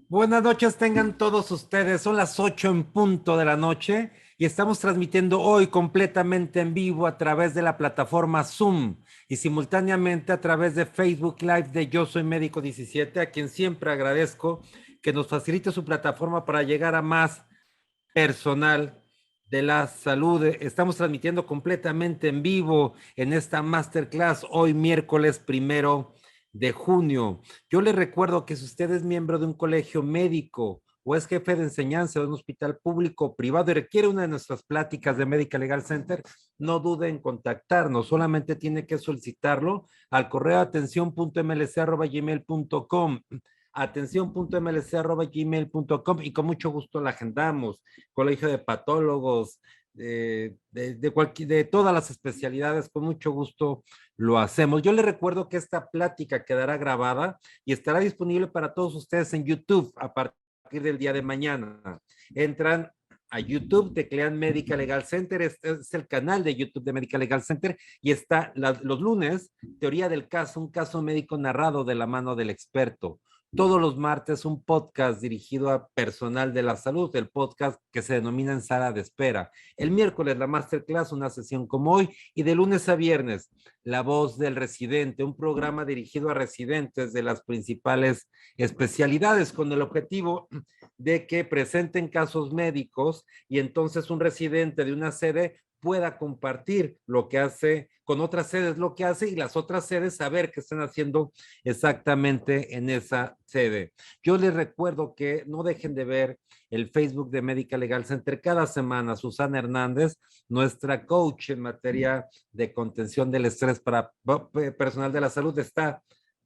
Buenas noches tengan todos ustedes, son las 8 en punto de la noche y estamos transmitiendo hoy completamente en vivo a través de la plataforma Zoom y simultáneamente a través de Facebook Live de Yo Soy Médico 17, a quien siempre agradezco que nos facilite su plataforma para llegar a más personal de la salud. Estamos transmitiendo completamente en vivo en esta masterclass hoy miércoles 1 de junio. Yo les recuerdo que si usted es miembro de un colegio médico o es jefe de enseñanza de un hospital público o privado y requiere una de nuestras pláticas de Medical Legal Center, no dude en contactarnos, solamente tiene que solicitarlo al correo atención.mlc@gmail.com atención.mlc@gmail.com y con mucho gusto la agendamos. Colegio de patólogos, de todas las especialidades, con mucho gusto lo hacemos. Yo les recuerdo que esta plática quedará grabada y estará disponible para todos ustedes en YouTube a partir del día de mañana. Entran a YouTube, teclean Medical Legal Center, este es el canal de YouTube de Medical Legal Center y está los lunes, teoría del caso, un caso médico narrado de la mano del experto. Todos los martes un podcast dirigido a personal de la salud, el podcast que se denomina En Sala de Espera. El miércoles la masterclass, una sesión como hoy, y de lunes a viernes La Voz del Residente, un programa dirigido a residentes de las principales especialidades con el objetivo de que presenten casos médicos y entonces un residente de una sede pueda compartir lo que hace con otras sedes, lo que hace y las otras sedes saber qué están haciendo exactamente en esa sede. Yo les recuerdo que no dejen de ver el Facebook de Medical Legal Center cada semana. Susana Hernández, nuestra coach en materia de contención del estrés para personal de la salud, está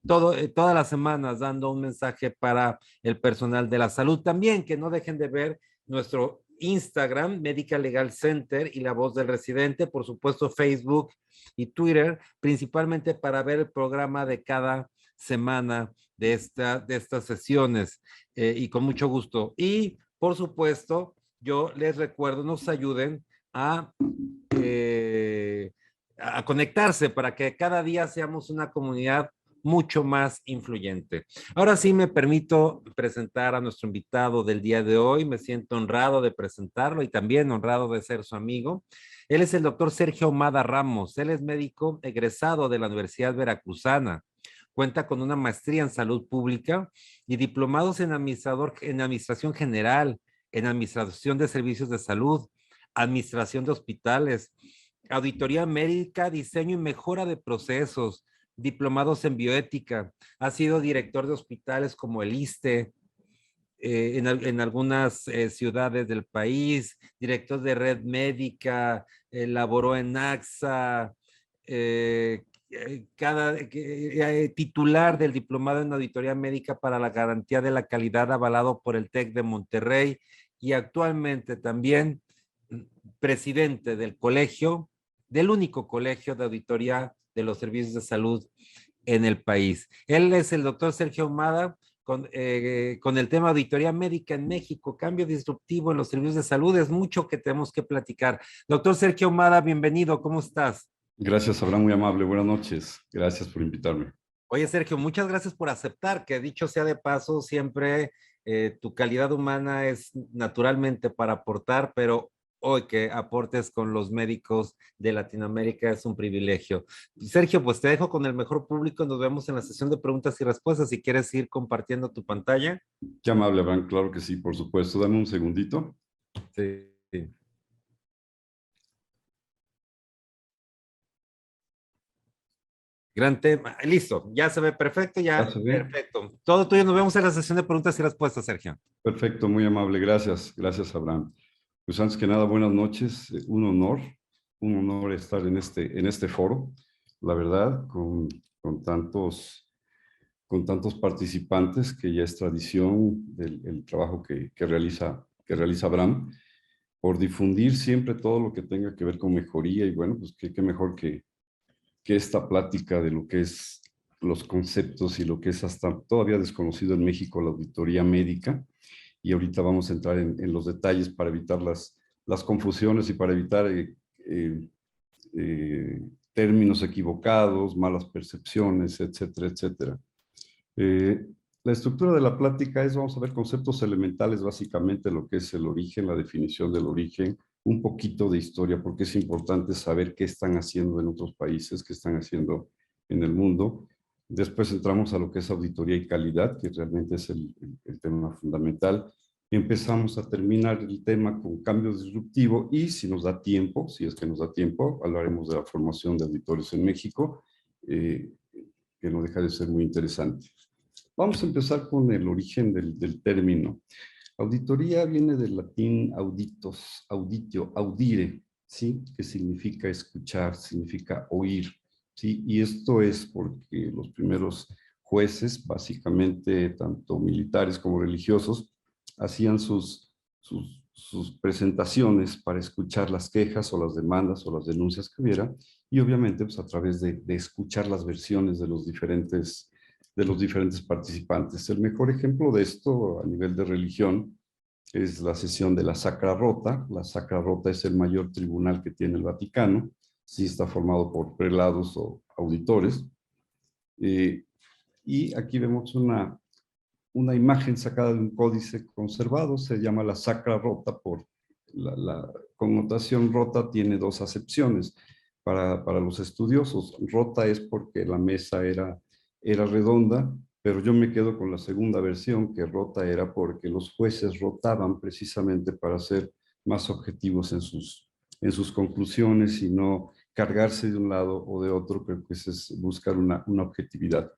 todas las semanas dando un mensaje para el personal de la salud. También que no dejen de ver nuestro Instagram, Medical Legal Center y La Voz del Residente, por supuesto Facebook y Twitter, principalmente para ver el programa de cada semana de estas sesiones y con mucho gusto. Y por supuesto, yo les recuerdo, nos ayuden eh, a conectarse para que cada día seamos una comunidad mucho más influyente. Ahora sí me permito presentar a nuestro invitado del día de hoy. Me siento honrado de presentarlo y también honrado de ser su amigo. Él es el doctor Sergio Ahumada Ramos. Él es médico egresado de la Universidad Veracruzana. Cuenta con una maestría en salud pública y diplomados en administración general, en administración de servicios de salud, administración de hospitales, auditoría médica, diseño y mejora de procesos, diplomados en bioética. Ha sido director de hospitales como el ISSSTE, en algunas ciudades del país, director de red médica, laboró en AXA, titular del diplomado en auditoría médica para la garantía de la calidad avalado por el TEC de Monterrey y actualmente también presidente del colegio, del único colegio de auditoría de los servicios de salud en el país. Él es el doctor Sergio Ahumada con el tema auditoría médica en México, cambio disruptivo en los servicios de salud. Es mucho que tenemos que platicar. Doctor Sergio Ahumada, bienvenido, ¿cómo estás? Gracias, Abraham, muy amable. Buenas noches. Gracias por invitarme. Oye, Sergio, muchas gracias por aceptar, que dicho sea de paso, siempre tu calidad humana es naturalmente para aportar, pero hoy que aportes con los médicos de Latinoamérica es un privilegio. Sergio, pues te dejo con el mejor público, nos vemos en la sesión de preguntas y respuestas, si quieres ir compartiendo tu pantalla. Qué amable, Abraham. Claro que sí, por supuesto. Dame un segundito. Sí. Sí. Gran tema. Listo, ya se ve perfecto, ¿Ya ya se ve? perfecto. Todo tuyo, nos vemos en la sesión de preguntas y respuestas, Sergio. Perfecto, muy amable. Gracias. Gracias, Abraham. Pues antes que nada, buenas noches. Un honor estar en este foro, la verdad, con tantos participantes, que ya es tradición el trabajo que realiza Abraham, por difundir siempre todo lo que tenga que ver con mejoría. Y bueno, pues qué mejor que esta plática de lo que es los conceptos y lo que es hasta todavía desconocido en México, la auditoría médica. Y ahorita vamos a entrar en los detalles para evitar las confusiones y para evitar términos equivocados, malas percepciones, etcétera, etcétera. Eh, La estructura de la plática es, vamos a ver conceptos elementales, básicamente lo que es el origen, la definición del origen, un poquito de historia, porque es importante saber qué están haciendo en otros países, qué están haciendo en el mundo. Después entramos a lo que es auditoría y calidad, que realmente es el tema fundamental. Empezamos a terminar el tema con cambio disruptivo y si nos da tiempo, si es que nos da tiempo, hablaremos de la formación de auditores en México, que no deja de ser muy interesante. Vamos a empezar con el origen del término. Auditoría viene del latín auditos, auditio, audire, ¿sí? Que significa escuchar, significa oír, ¿sí? Y esto es porque los primeros jueces, básicamente tanto militares como religiosos, hacían sus presentaciones para escuchar las quejas o las demandas o las denuncias que hubiera, y obviamente pues, a través de escuchar las versiones de los diferentes participantes. El mejor ejemplo de esto a nivel de religión es la sesión de la Sacra Rota. La Sacra Rota es el mayor tribunal que tiene el Vaticano. Sí está formado por prelados o auditores. Y aquí vemos una imagen sacada de un códice conservado. Se llama la Sacra Rota por la connotación rota tiene dos acepciones para los estudiosos. Rota es porque la mesa era redonda, pero yo me quedo con la segunda versión, que rota era porque los jueces rotaban precisamente para ser más objetivos en sus conclusiones y no cargarse de un lado o de otro, pero pues es buscar una objetividad.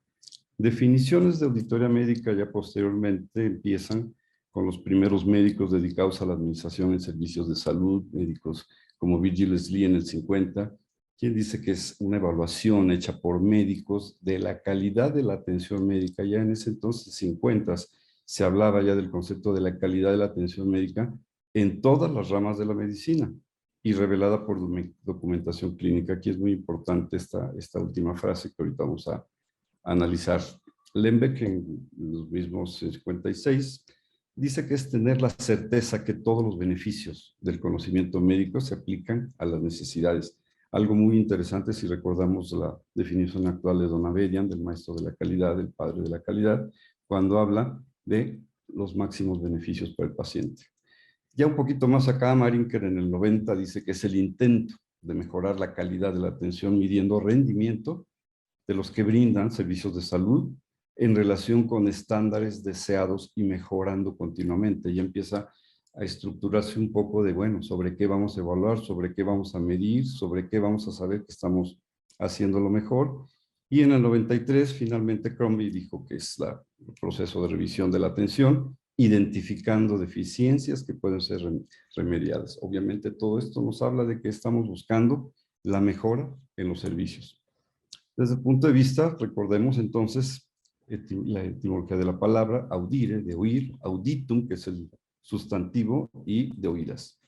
Definiciones de auditoría médica ya posteriormente empiezan con los primeros médicos dedicados a la administración en servicios de salud, médicos como Virgil Lee en el 50, quien dice que es una evaluación hecha por médicos de la calidad de la atención médica. Ya en ese entonces, 50, se hablaba ya del concepto de la calidad de la atención médica en todas las ramas de la medicina y revelada por documentación clínica. Aquí es muy importante esta última frase que ahorita vamos a analizar. Lembeck, en los mismos 56, dice que es tener la certeza que todos los beneficios del conocimiento médico se aplican a las necesidades. Algo muy interesante si recordamos la definición actual de Don Abedian, del maestro de la calidad, del padre de la calidad, cuando habla de los máximos beneficios para el paciente. Ya un poquito más acá, Marinker en el 90 dice que es el intento de mejorar la calidad de la atención midiendo rendimiento de los que brindan servicios de salud en relación con estándares deseados y mejorando continuamente. Ya empieza a estructurarse un poco de, bueno, sobre qué vamos a evaluar, sobre qué vamos a medir, sobre qué vamos a saber que estamos haciendo lo mejor. Y en el 93, finalmente, Crombie dijo que es el proceso de revisión de la atención, identificando deficiencias que pueden ser remediadas. Obviamente, todo esto nos habla de que estamos buscando la mejora en los servicios. Desde el punto de vista, recordemos entonces la etimología de la palabra, audire, de oír, auditum, que es el sustantivo, y de oídas.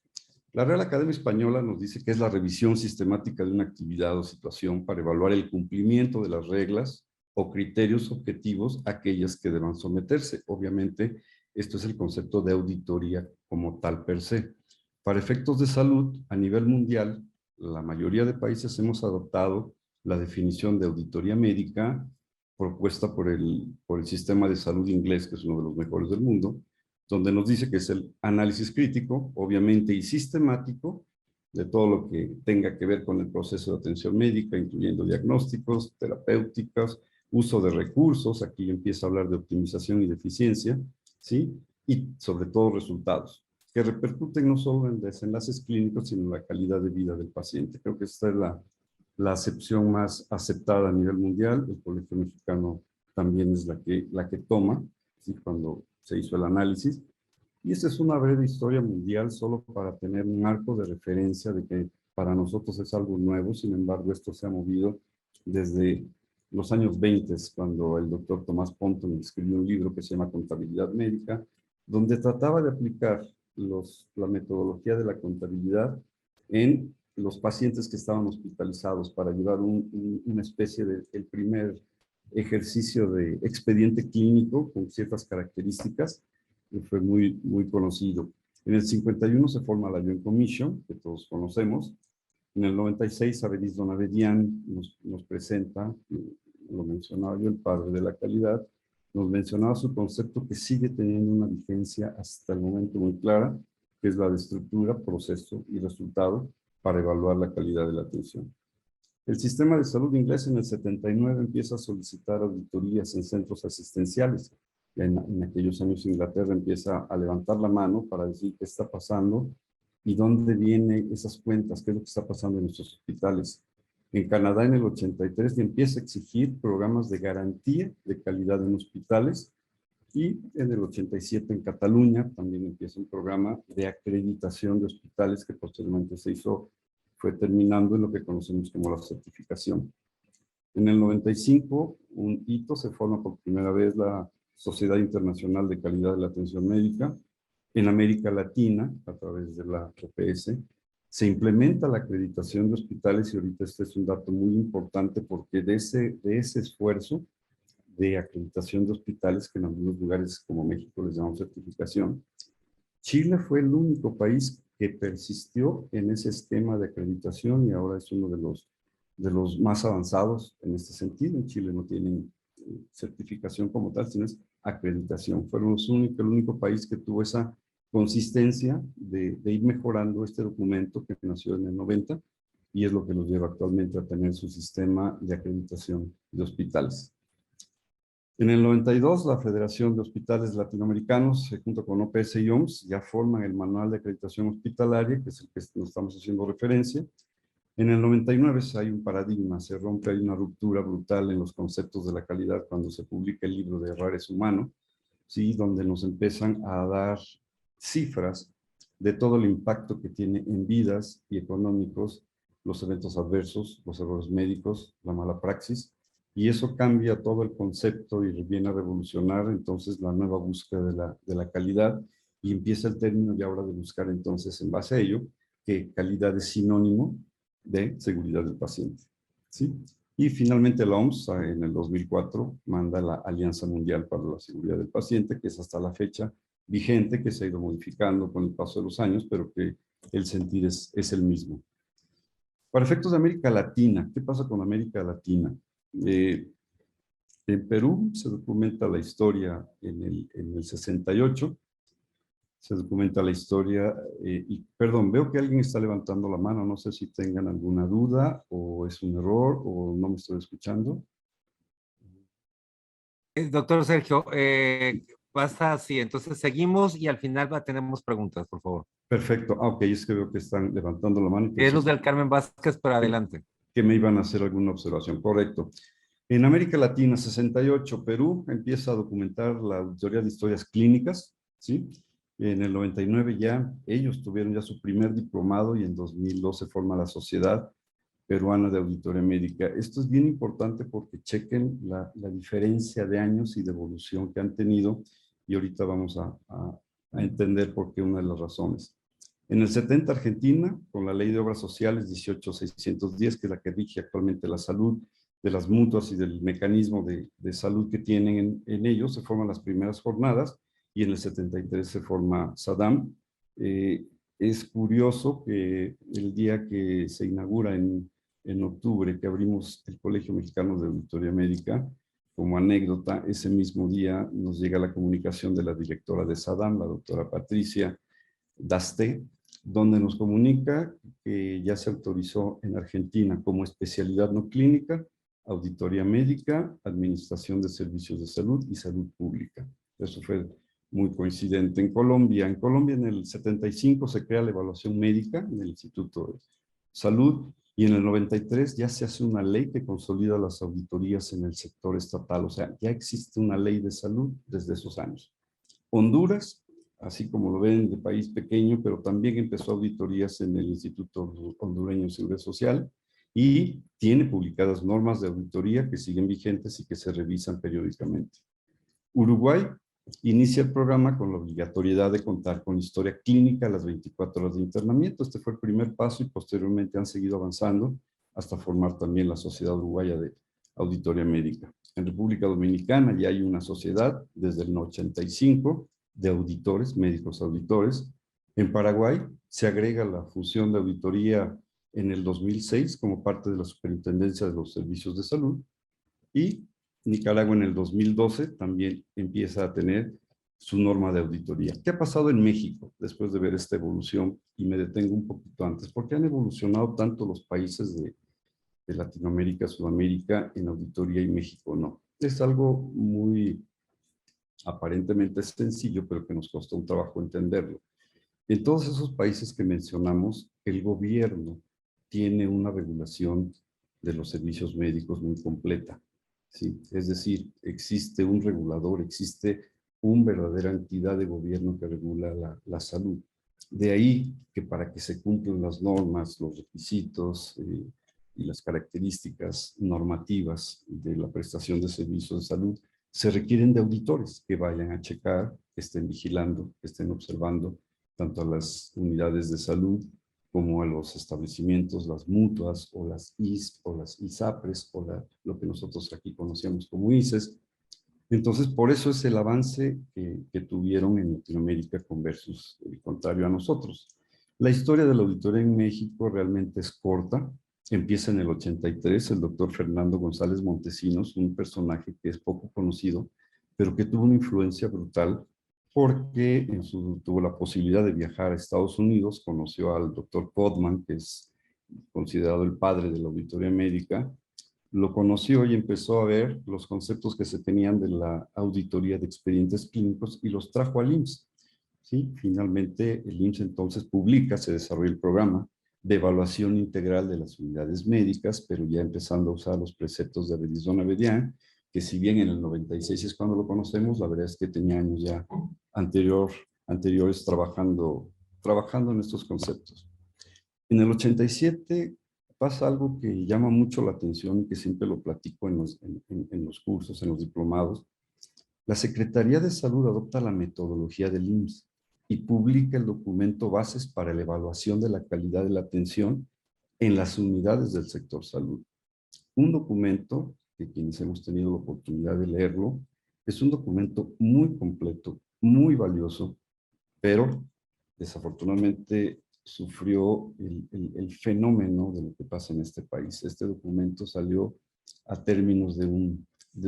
La Real Academia Española nos dice que es la revisión sistemática de una actividad o situación para evaluar el cumplimiento de las reglas o criterios objetivos a aquellas que deban someterse. Obviamente, esto es el concepto de auditoría como tal per se. Para efectos de salud, a nivel mundial, la mayoría de países hemos adoptado la definición de auditoría médica propuesta por el sistema de salud inglés, que es uno de los mejores del mundo, donde nos dice que es el análisis crítico, obviamente, y sistemático de todo lo que tenga que ver con el proceso de atención médica, incluyendo diagnósticos, terapéuticas, uso de recursos, aquí empieza a hablar de optimización y de eficiencia, ¿sí? Y sobre todo resultados, que repercuten no solo en desenlaces clínicos, sino en la calidad de vida del paciente. Creo que esta es la acepción más aceptada a nivel mundial. El Colegio Mexicano también es la que toma, ¿sí? Cuando se hizo el análisis. Y esta es una breve historia mundial solo para tener un marco de referencia de que para nosotros es algo nuevo. Sin embargo, esto se ha movido desde los años 20, cuando el doctor Tomás Ponton escribió un libro que se llama Contabilidad Médica, donde trataba de aplicar la metodología de la contabilidad en los pacientes que estaban hospitalizados para llevar una especie de el primer ejercicio de expediente clínico con ciertas características, que fue muy, muy conocido. En el 51 se forma la Joint Commission, que todos conocemos. En el 96, Avedis Donabedian nos presenta, lo mencionaba yo, el padre de la calidad, nos mencionaba su concepto que sigue teniendo una vigencia hasta el momento muy clara, que es la de estructura, proceso y resultado para evaluar la calidad de la atención. El sistema de salud inglés en el 79 empieza a solicitar auditorías en centros asistenciales. En aquellos años Inglaterra empieza a levantar la mano para decir qué está pasando y dónde vienen esas cuentas, qué es lo que está pasando en nuestros hospitales. En Canadá en el 83 empieza a exigir programas de garantía de calidad en hospitales y en el 87 en Cataluña también empieza un programa de acreditación de hospitales que posteriormente fue terminando en lo que conocemos como la certificación. En el 95, un hito, se forma por primera vez la Sociedad Internacional de Calidad de la Atención Médica. En América Latina, a través de la OPS, se implementa la acreditación de hospitales y ahorita este es un dato muy importante porque de ese esfuerzo de acreditación de hospitales, que en algunos lugares como México les llamamos certificación, Chile fue el único país que persistió en ese esquema de acreditación y ahora es uno de los más avanzados en este sentido. En Chile no tienen certificación como tal, sino es acreditación. Fueron el único país que tuvo esa consistencia de ir mejorando este documento que nació en el 90 y es lo que los lleva actualmente a tener su sistema de acreditación de hospitales. En el 92, la Federación de Hospitales Latinoamericanos, junto con OPS y OMS, ya forman el Manual de Acreditación Hospitalaria, que es el que nos estamos haciendo referencia. En el 99 hay un paradigma, se rompe, hay una ruptura brutal en los conceptos de la calidad cuando se publica el libro de Errores Humano, ¿sí? Donde nos empiezan a dar cifras de todo el impacto que tiene en vidas y económicos los eventos adversos, los errores médicos, la mala praxis, y eso cambia todo el concepto y viene a revolucionar entonces la nueva búsqueda de la calidad y empieza el término ya ahora de buscar entonces en base a ello que calidad es sinónimo de seguridad del paciente, ¿sí? Y finalmente la OMS en el 2004 manda la Alianza Mundial para la Seguridad del Paciente, que es hasta la fecha vigente, que se ha ido modificando con el paso de los años, pero que el sentir es el mismo. Para efectos de América Latina, ¿qué pasa con América Latina? En Perú se documenta la historia en el 68, se documenta la historia, y perdón, veo que alguien está levantando la mano, no sé si tengan alguna duda o es un error o no me estoy escuchando. Doctor Sergio, pasa así, entonces seguimos y al final tenemos preguntas, por favor. Perfecto, ok, es que veo que están levantando la mano y Es pensé Luz del Carmen Vázquez, pero adelante. que me iban a hacer alguna observación, correcto. En América Latina, 68, Perú empieza a documentar la auditoría de historias clínicas, ¿sí? En el 99 ya ellos tuvieron ya su primer diplomado y en 2012 forma la Sociedad Peruana de Auditoría Médica. Esto es bien importante porque chequen la diferencia de años y de evolución que han tenido y ahorita vamos a entender por qué una de las razones. En el 70 Argentina, con la Ley de Obras Sociales 18610, que es la que rige actualmente la salud de las mutuas y del mecanismo de salud que tienen en ellos, se forman las primeras jornadas y en el 73 se forma SADAM. Es curioso que el día que se inaugura en octubre, que abrimos el Colegio Mexicano de Auditoría Médica, como anécdota, ese mismo día nos llega la comunicación de la directora de SADAM, la doctora Patricia Dasté, donde nos comunica que ya se autorizó en Argentina como especialidad no clínica, auditoría médica, administración de servicios de salud y salud pública. Eso fue muy coincidente. En Colombia en el 75 se crea la evaluación médica en el Instituto de Salud y en el 93 ya se hace una ley que consolida las auditorías en el sector estatal. O sea, ya existe una ley de salud desde esos años. Honduras, así como lo ven, de país pequeño, pero también empezó auditorías en el Instituto Hondureño de Seguridad Social y tiene publicadas normas de auditoría que siguen vigentes y que se revisan periódicamente. Uruguay inicia el programa con la obligatoriedad de contar con historia clínica a las 24 horas de internamiento. Este fue el primer paso y posteriormente han seguido avanzando hasta formar también la Sociedad Uruguaya de Auditoría Médica. En República Dominicana ya hay una sociedad desde el 85 de auditores, médicos auditores. En Paraguay se agrega la función de auditoría en el 2006 como parte de la Superintendencia de los Servicios de Salud y Nicaragua en el 2012 también empieza a tener su norma de auditoría. ¿Qué ha pasado en México después de ver esta evolución? Y me detengo un poquito antes. ¿Por qué han evolucionado tanto los países de Latinoamérica, Sudamérica en auditoría y México no? Es algo muy aparentemente sencillo, pero que nos costó un trabajo entenderlo. En todos esos países que mencionamos, el gobierno tiene una regulación de los servicios médicos muy completa. ¿Sí? Es decir, existe un regulador, existe una verdadera entidad de gobierno que regula la salud. De ahí que para que se cumplan las normas, los requisitos y las características normativas de la prestación de servicios de salud, se requieren de auditores que vayan a checar, que estén vigilando, que estén observando tanto a las unidades de salud como a los establecimientos, las mutuas o las IS o las ISAPRES o lo que nosotros aquí conocíamos como ICES. Entonces, por eso es el avance que tuvieron en Latinoamérica con versus el contrario a nosotros. La historia de la auditoría en México realmente es corta. Empieza en el 83, el doctor Fernando González Montesinos, un personaje que es poco conocido, pero que tuvo una influencia brutal porque tuvo la posibilidad de viajar a Estados Unidos, conoció al doctor Codman, que es considerado el padre de la auditoría médica, lo conoció y empezó a ver los conceptos que se tenían de la auditoría de expedientes clínicos y los trajo al IMSS. ¿Sí? Finalmente, el IMSS entonces publica, se desarrolla el programa de evaluación integral de las unidades médicas, pero ya empezando a usar los preceptos de Abedis Abedian, que si bien en el 96 es cuando lo conocemos, la verdad es que tenía años ya anteriores trabajando en estos conceptos. En el 87 pasa algo que llama mucho la atención y que siempre lo platico en los cursos, en los diplomados. La Secretaría de Salud adopta la metodología del IMSS y publica el documento Bases para la evaluación de la calidad de la atención en las unidades del sector salud. Un documento que quienes hemos tenido la oportunidad de leerlo, es un documento muy completo, muy valioso, pero desafortunadamente sufrió el fenómeno de lo que pasa en este país. Este documento salió a términos de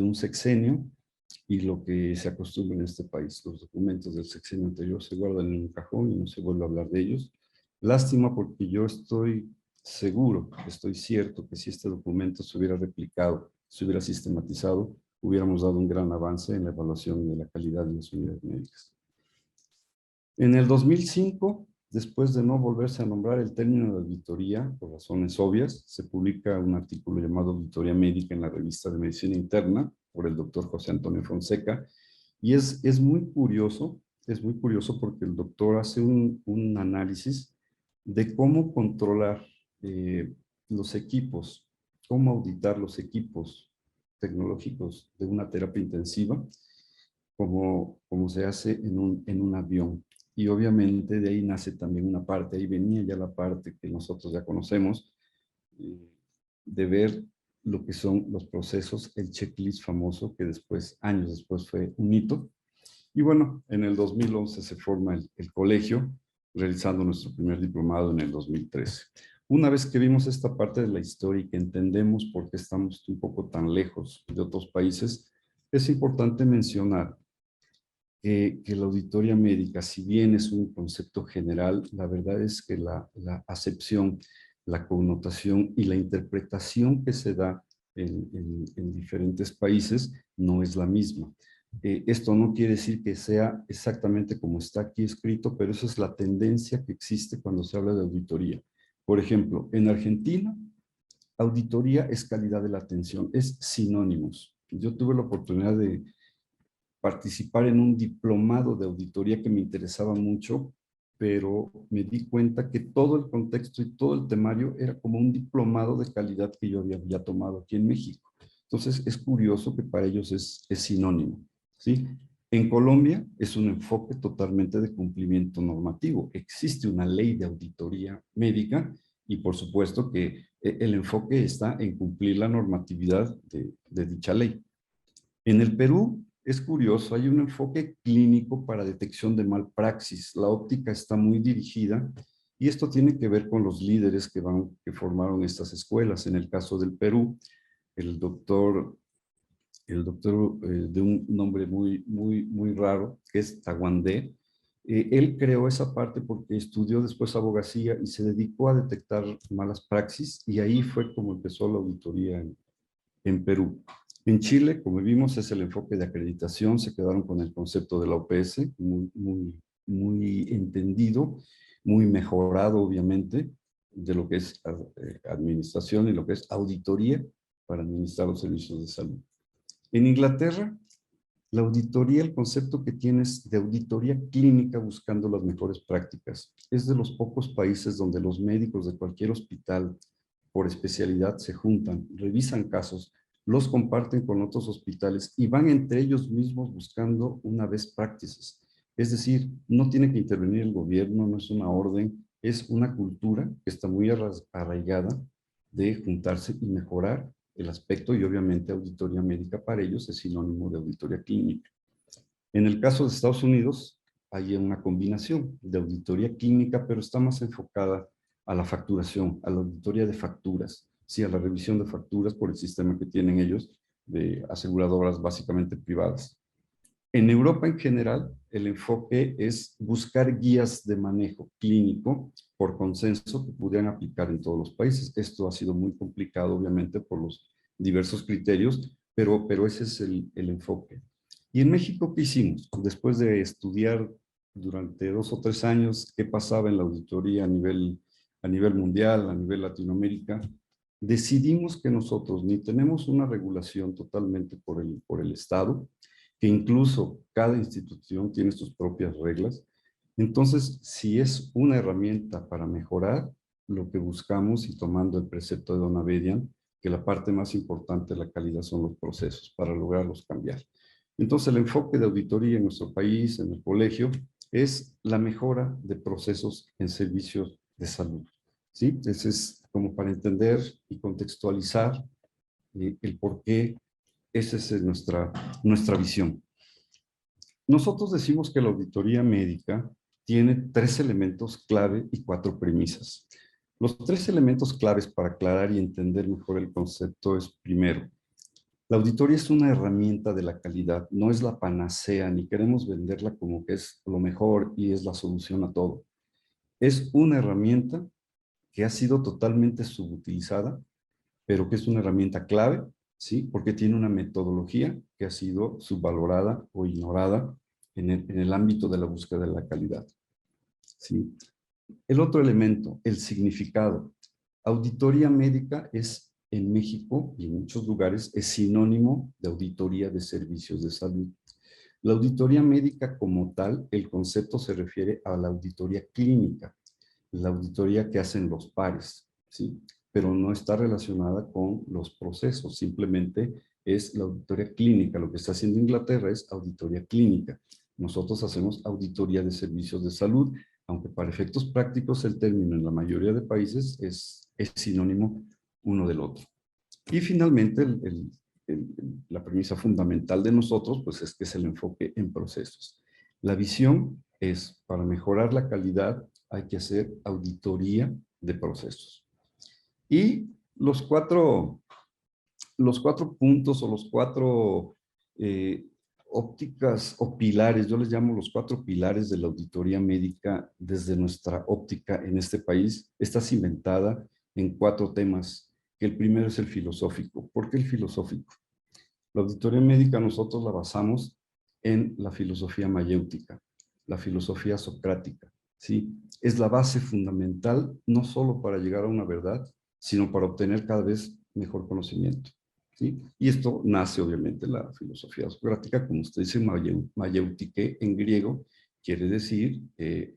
un sexenio y lo que se acostumbra en este país. Los documentos del sexenio anterior se guardan en un cajón y no se vuelve a hablar de ellos. Lástima porque yo estoy seguro, estoy cierto que si este documento se hubiera replicado, se hubiera sistematizado, hubiéramos dado un gran avance en la evaluación de la calidad de las unidades médicas. En el 2005, después de no volverse a nombrar el término de auditoría, por razones obvias, se publica un artículo llamado Auditoría Médica en la revista de Medicina Interna por el doctor José Antonio Fonseca, y es muy curioso porque el doctor hace un análisis de cómo controlar los equipos, cómo auditar los equipos tecnológicos de una terapia intensiva, como se hace en un avión. Y obviamente de ahí nace también una parte, ahí venía ya la parte que nosotros ya conocemos, de ver lo que son los procesos, el checklist famoso que después, años después, fue un hito. Y bueno, en el 2011 se forma el colegio, realizando nuestro primer diplomado en el 2013. Una vez que vimos esta parte de la historia y que entendemos por qué estamos un poco tan lejos de otros países, es importante mencionar que la auditoría médica, si bien es un concepto general, la verdad es que la acepción, la connotación y la interpretación que se da en diferentes países no es la misma. Esto no quiere decir que sea exactamente como está aquí escrito, pero esa es la tendencia que existe cuando se habla de auditoría. Por ejemplo, en Argentina, auditoría es calidad de la atención, es sinónimos. Yo tuve la oportunidad de participar en un diplomado de auditoría que me interesaba mucho, pero me di cuenta que todo el contexto y todo el temario era como un diplomado de calidad que yo había tomado aquí en México. Entonces es curioso que para ellos es sinónimo, ¿sí? En Colombia es un enfoque totalmente de cumplimiento normativo. Existe una ley de auditoría médica y por supuesto que el enfoque está en cumplir la normatividad de dicha ley. En el Perú es curioso, hay un enfoque clínico para detección de malpraxis. La óptica está muy dirigida y esto tiene que ver con los líderes que formaron estas escuelas. En el caso del Perú, el doctor el doctor de un nombre muy raro, que es Tawandé. Él creó esa parte porque estudió después abogacía y se dedicó a detectar malas praxis, y ahí fue como empezó la auditoría en Perú. En Chile, como vimos, es el enfoque de acreditación. Se quedaron con el concepto de la OPS, muy entendido, muy mejorado, obviamente, de lo que es administración y lo que es auditoría para administrar los servicios de salud. En Inglaterra, la auditoría, el concepto que tienes de auditoría clínica buscando las mejores prácticas. Es de los pocos países donde los médicos de cualquier hospital por especialidad se juntan, revisan casos, los comparten con otros hospitales y van entre ellos mismos buscando una best practices. Es decir, no tiene que intervenir el gobierno, no es una orden, es una cultura que está muy arraigada de juntarse y mejorar el aspecto, y obviamente auditoría médica para ellos es sinónimo de auditoría clínica. En el caso de Estados Unidos, hay una combinación de auditoría clínica, pero está más enfocada a la facturación, a la auditoría de facturas, sí, a la revisión de facturas por el sistema que tienen ellos de aseguradoras básicamente privadas. En Europa en general, el enfoque es buscar guías de manejo clínico por consenso que pudieran aplicar en todos los países. Esto ha sido muy complicado, obviamente, por los diversos criterios, pero ese es el enfoque. ¿Y en México qué hicimos? Después de estudiar durante 2 o 3 años qué pasaba en la auditoría a nivel mundial, a nivel Latinoamérica, decidimos que nosotros ni tenemos una regulación totalmente por el Estado, que incluso cada institución tiene sus propias reglas. Entonces, si es una herramienta para mejorar, lo que buscamos, y tomando el precepto de Don Abedian, que la parte más importante de la calidad son los procesos para lograrlos cambiar. Entonces, el enfoque de auditoría en nuestro país, en el colegio, es la mejora de procesos en servicios de salud. ¿Sí? Ese es como para entender y contextualizar el por qué. Esa es nuestra visión. Nosotros decimos que la auditoría médica tiene 3 elementos clave y 4 premisas. Los 3 elementos claves para aclarar y entender mejor el concepto es, primero, la auditoría es una herramienta de la calidad, no es la panacea, ni queremos venderla como que es lo mejor y es la solución a todo. Es una herramienta que ha sido totalmente subutilizada, pero que es una herramienta clave, ¿sí? Porque tiene una metodología que ha sido subvalorada o ignorada en el ámbito de la búsqueda de la calidad, ¿sí? El otro elemento, el significado. Auditoría médica es, en México y en muchos lugares, es sinónimo de auditoría de servicios de salud. La auditoría médica como tal, el concepto se refiere a la auditoría clínica, la auditoría que hacen los pares, ¿sí? Pero no está relacionada con los procesos, simplemente es la auditoría clínica. Lo que está haciendo Inglaterra es auditoría clínica. Nosotros hacemos auditoría de servicios de salud, aunque para efectos prácticos el término en la mayoría de países es sinónimo uno del otro. Y finalmente, la premisa fundamental de nosotros, pues es que es el enfoque en procesos. La visión es, para mejorar la calidad, hay que hacer auditoría de procesos. Y los cuatro puntos o los 4 ópticas o pilares, yo les llamo los 4 pilares de la auditoría médica desde nuestra óptica en este país, está cimentada en 4 temas, que el primero es el filosófico. ¿Por qué el filosófico? La auditoría médica nosotros la basamos en la filosofía mayéutica, la filosofía socrática, ¿sí? Es la base fundamental no solo para llegar a una verdad, sino para obtener cada vez mejor conocimiento, ¿sí? Y esto nace obviamente la filosofía socrática, como usted dice, mayéutike en griego, quiere decir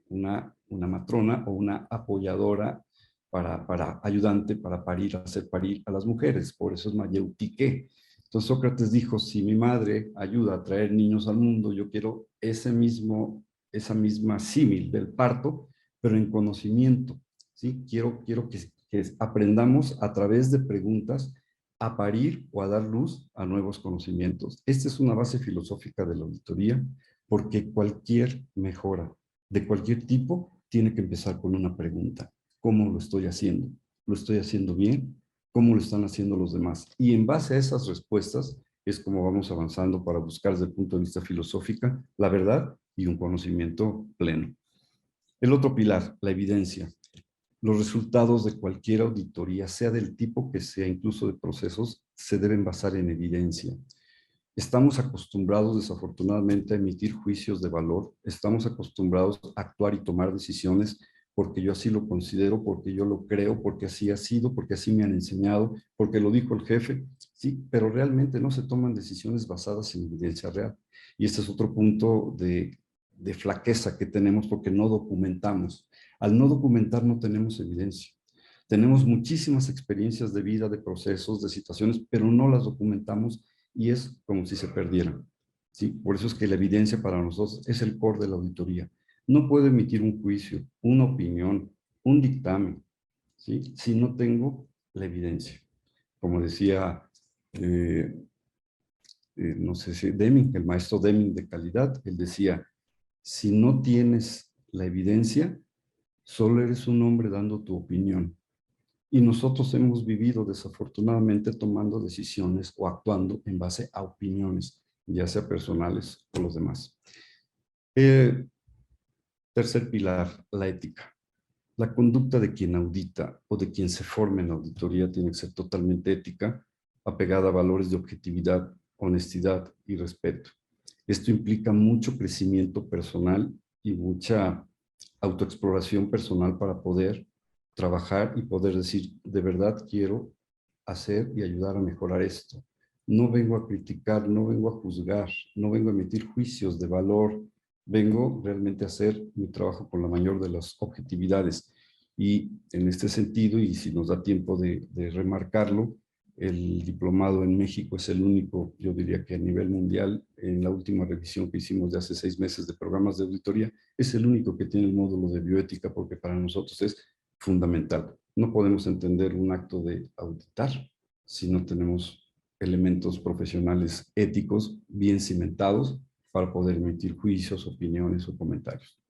una matrona o una apoyadora para ayudante, para parir, hacer parir a las mujeres, por eso es mayéutike. Entonces Sócrates dijo, si mi madre ayuda a traer niños al mundo, yo quiero esa misma símil del parto, pero en conocimiento, ¿sí? Quiero que aprendamos a través de preguntas a parir o a dar luz a nuevos conocimientos. Esta es una base filosófica de la auditoría, porque cualquier mejora de cualquier tipo tiene que empezar con una pregunta. ¿Cómo lo estoy haciendo? ¿Lo estoy haciendo bien? ¿Cómo lo están haciendo los demás? Y en base a esas respuestas es como vamos avanzando para buscar desde el punto de vista filosófico la verdad y un conocimiento pleno. El otro pilar, la evidencia. Los resultados de cualquier auditoría, sea del tipo que sea, incluso de procesos, se deben basar en evidencia. Estamos acostumbrados, desafortunadamente, a emitir juicios de valor. Estamos acostumbrados a actuar y tomar decisiones porque yo así lo considero, porque yo lo creo, porque así ha sido, porque así me han enseñado, porque lo dijo el jefe. Sí, pero realmente no se toman decisiones basadas en evidencia real. Y este es otro punto de flaqueza que tenemos porque no documentamos. Al no documentar no tenemos evidencia. Tenemos muchísimas experiencias de vida, de procesos, de situaciones, pero no las documentamos y es como si se perdieran. ¿Sí? Por eso es que la evidencia para nosotros es el core de la auditoría. No puedo emitir un juicio, una opinión, un dictamen, ¿sí? Si no tengo la evidencia. Como decía, no sé si Deming, el maestro Deming de calidad, él decía, si no tienes la evidencia, solo eres un hombre dando tu opinión. Y nosotros hemos vivido desafortunadamente tomando decisiones o actuando en base a opiniones, ya sea personales o los demás. Tercer pilar, la ética. La conducta de quien audita o de quien se forma en auditoría tiene que ser totalmente ética, apegada a valores de objetividad, honestidad y respeto. Esto implica mucho crecimiento personal y mucha autoexploración personal para poder trabajar y poder decir, de verdad quiero hacer y ayudar a mejorar esto. No vengo a criticar, no vengo a juzgar, no vengo a emitir juicios de valor, vengo realmente a hacer mi trabajo con la mayor de las objetividades. Y en este sentido, y si nos da tiempo de remarcarlo, el diplomado en México es el único, yo diría que a nivel mundial, en la última revisión que hicimos de hace 6 meses de programas de auditoría, es el único que tiene el módulo de bioética porque para nosotros es fundamental. No podemos entender un acto de auditar si no tenemos elementos profesionales éticos bien cimentados para poder emitir juicios, opiniones o comentarios.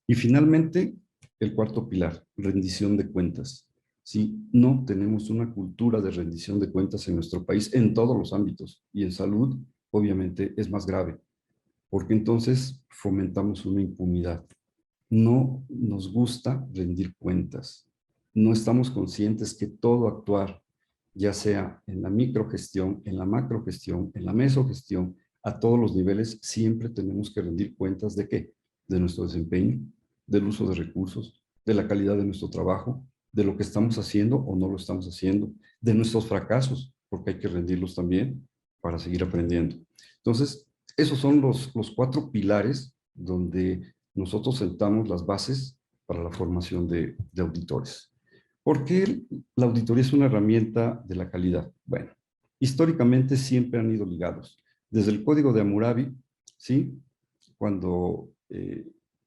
Y finalmente, el cuarto pilar, rendición de cuentas. Si no tenemos una cultura de rendición de cuentas en nuestro país, en todos los ámbitos, y en salud, obviamente, es más grave, porque entonces fomentamos una impunidad. No nos gusta rendir cuentas. No estamos conscientes que todo actuar, ya sea en la microgestión, en la macrogestión, en la mesogestión, a todos los niveles, siempre tenemos que rendir cuentas de qué? De nuestro desempeño, del uso de recursos, de la calidad de nuestro trabajo, de lo que estamos haciendo o no lo estamos haciendo, de nuestros fracasos, porque hay que rendirlos también para seguir aprendiendo. Entonces, esos son los 4 pilares donde nosotros sentamos las bases para la formación de auditores. ¿Por qué la auditoría es una herramienta de la calidad? Bueno, históricamente siempre han ido ligados. Desde el Código de Hammurabi, ¿sí? Cuando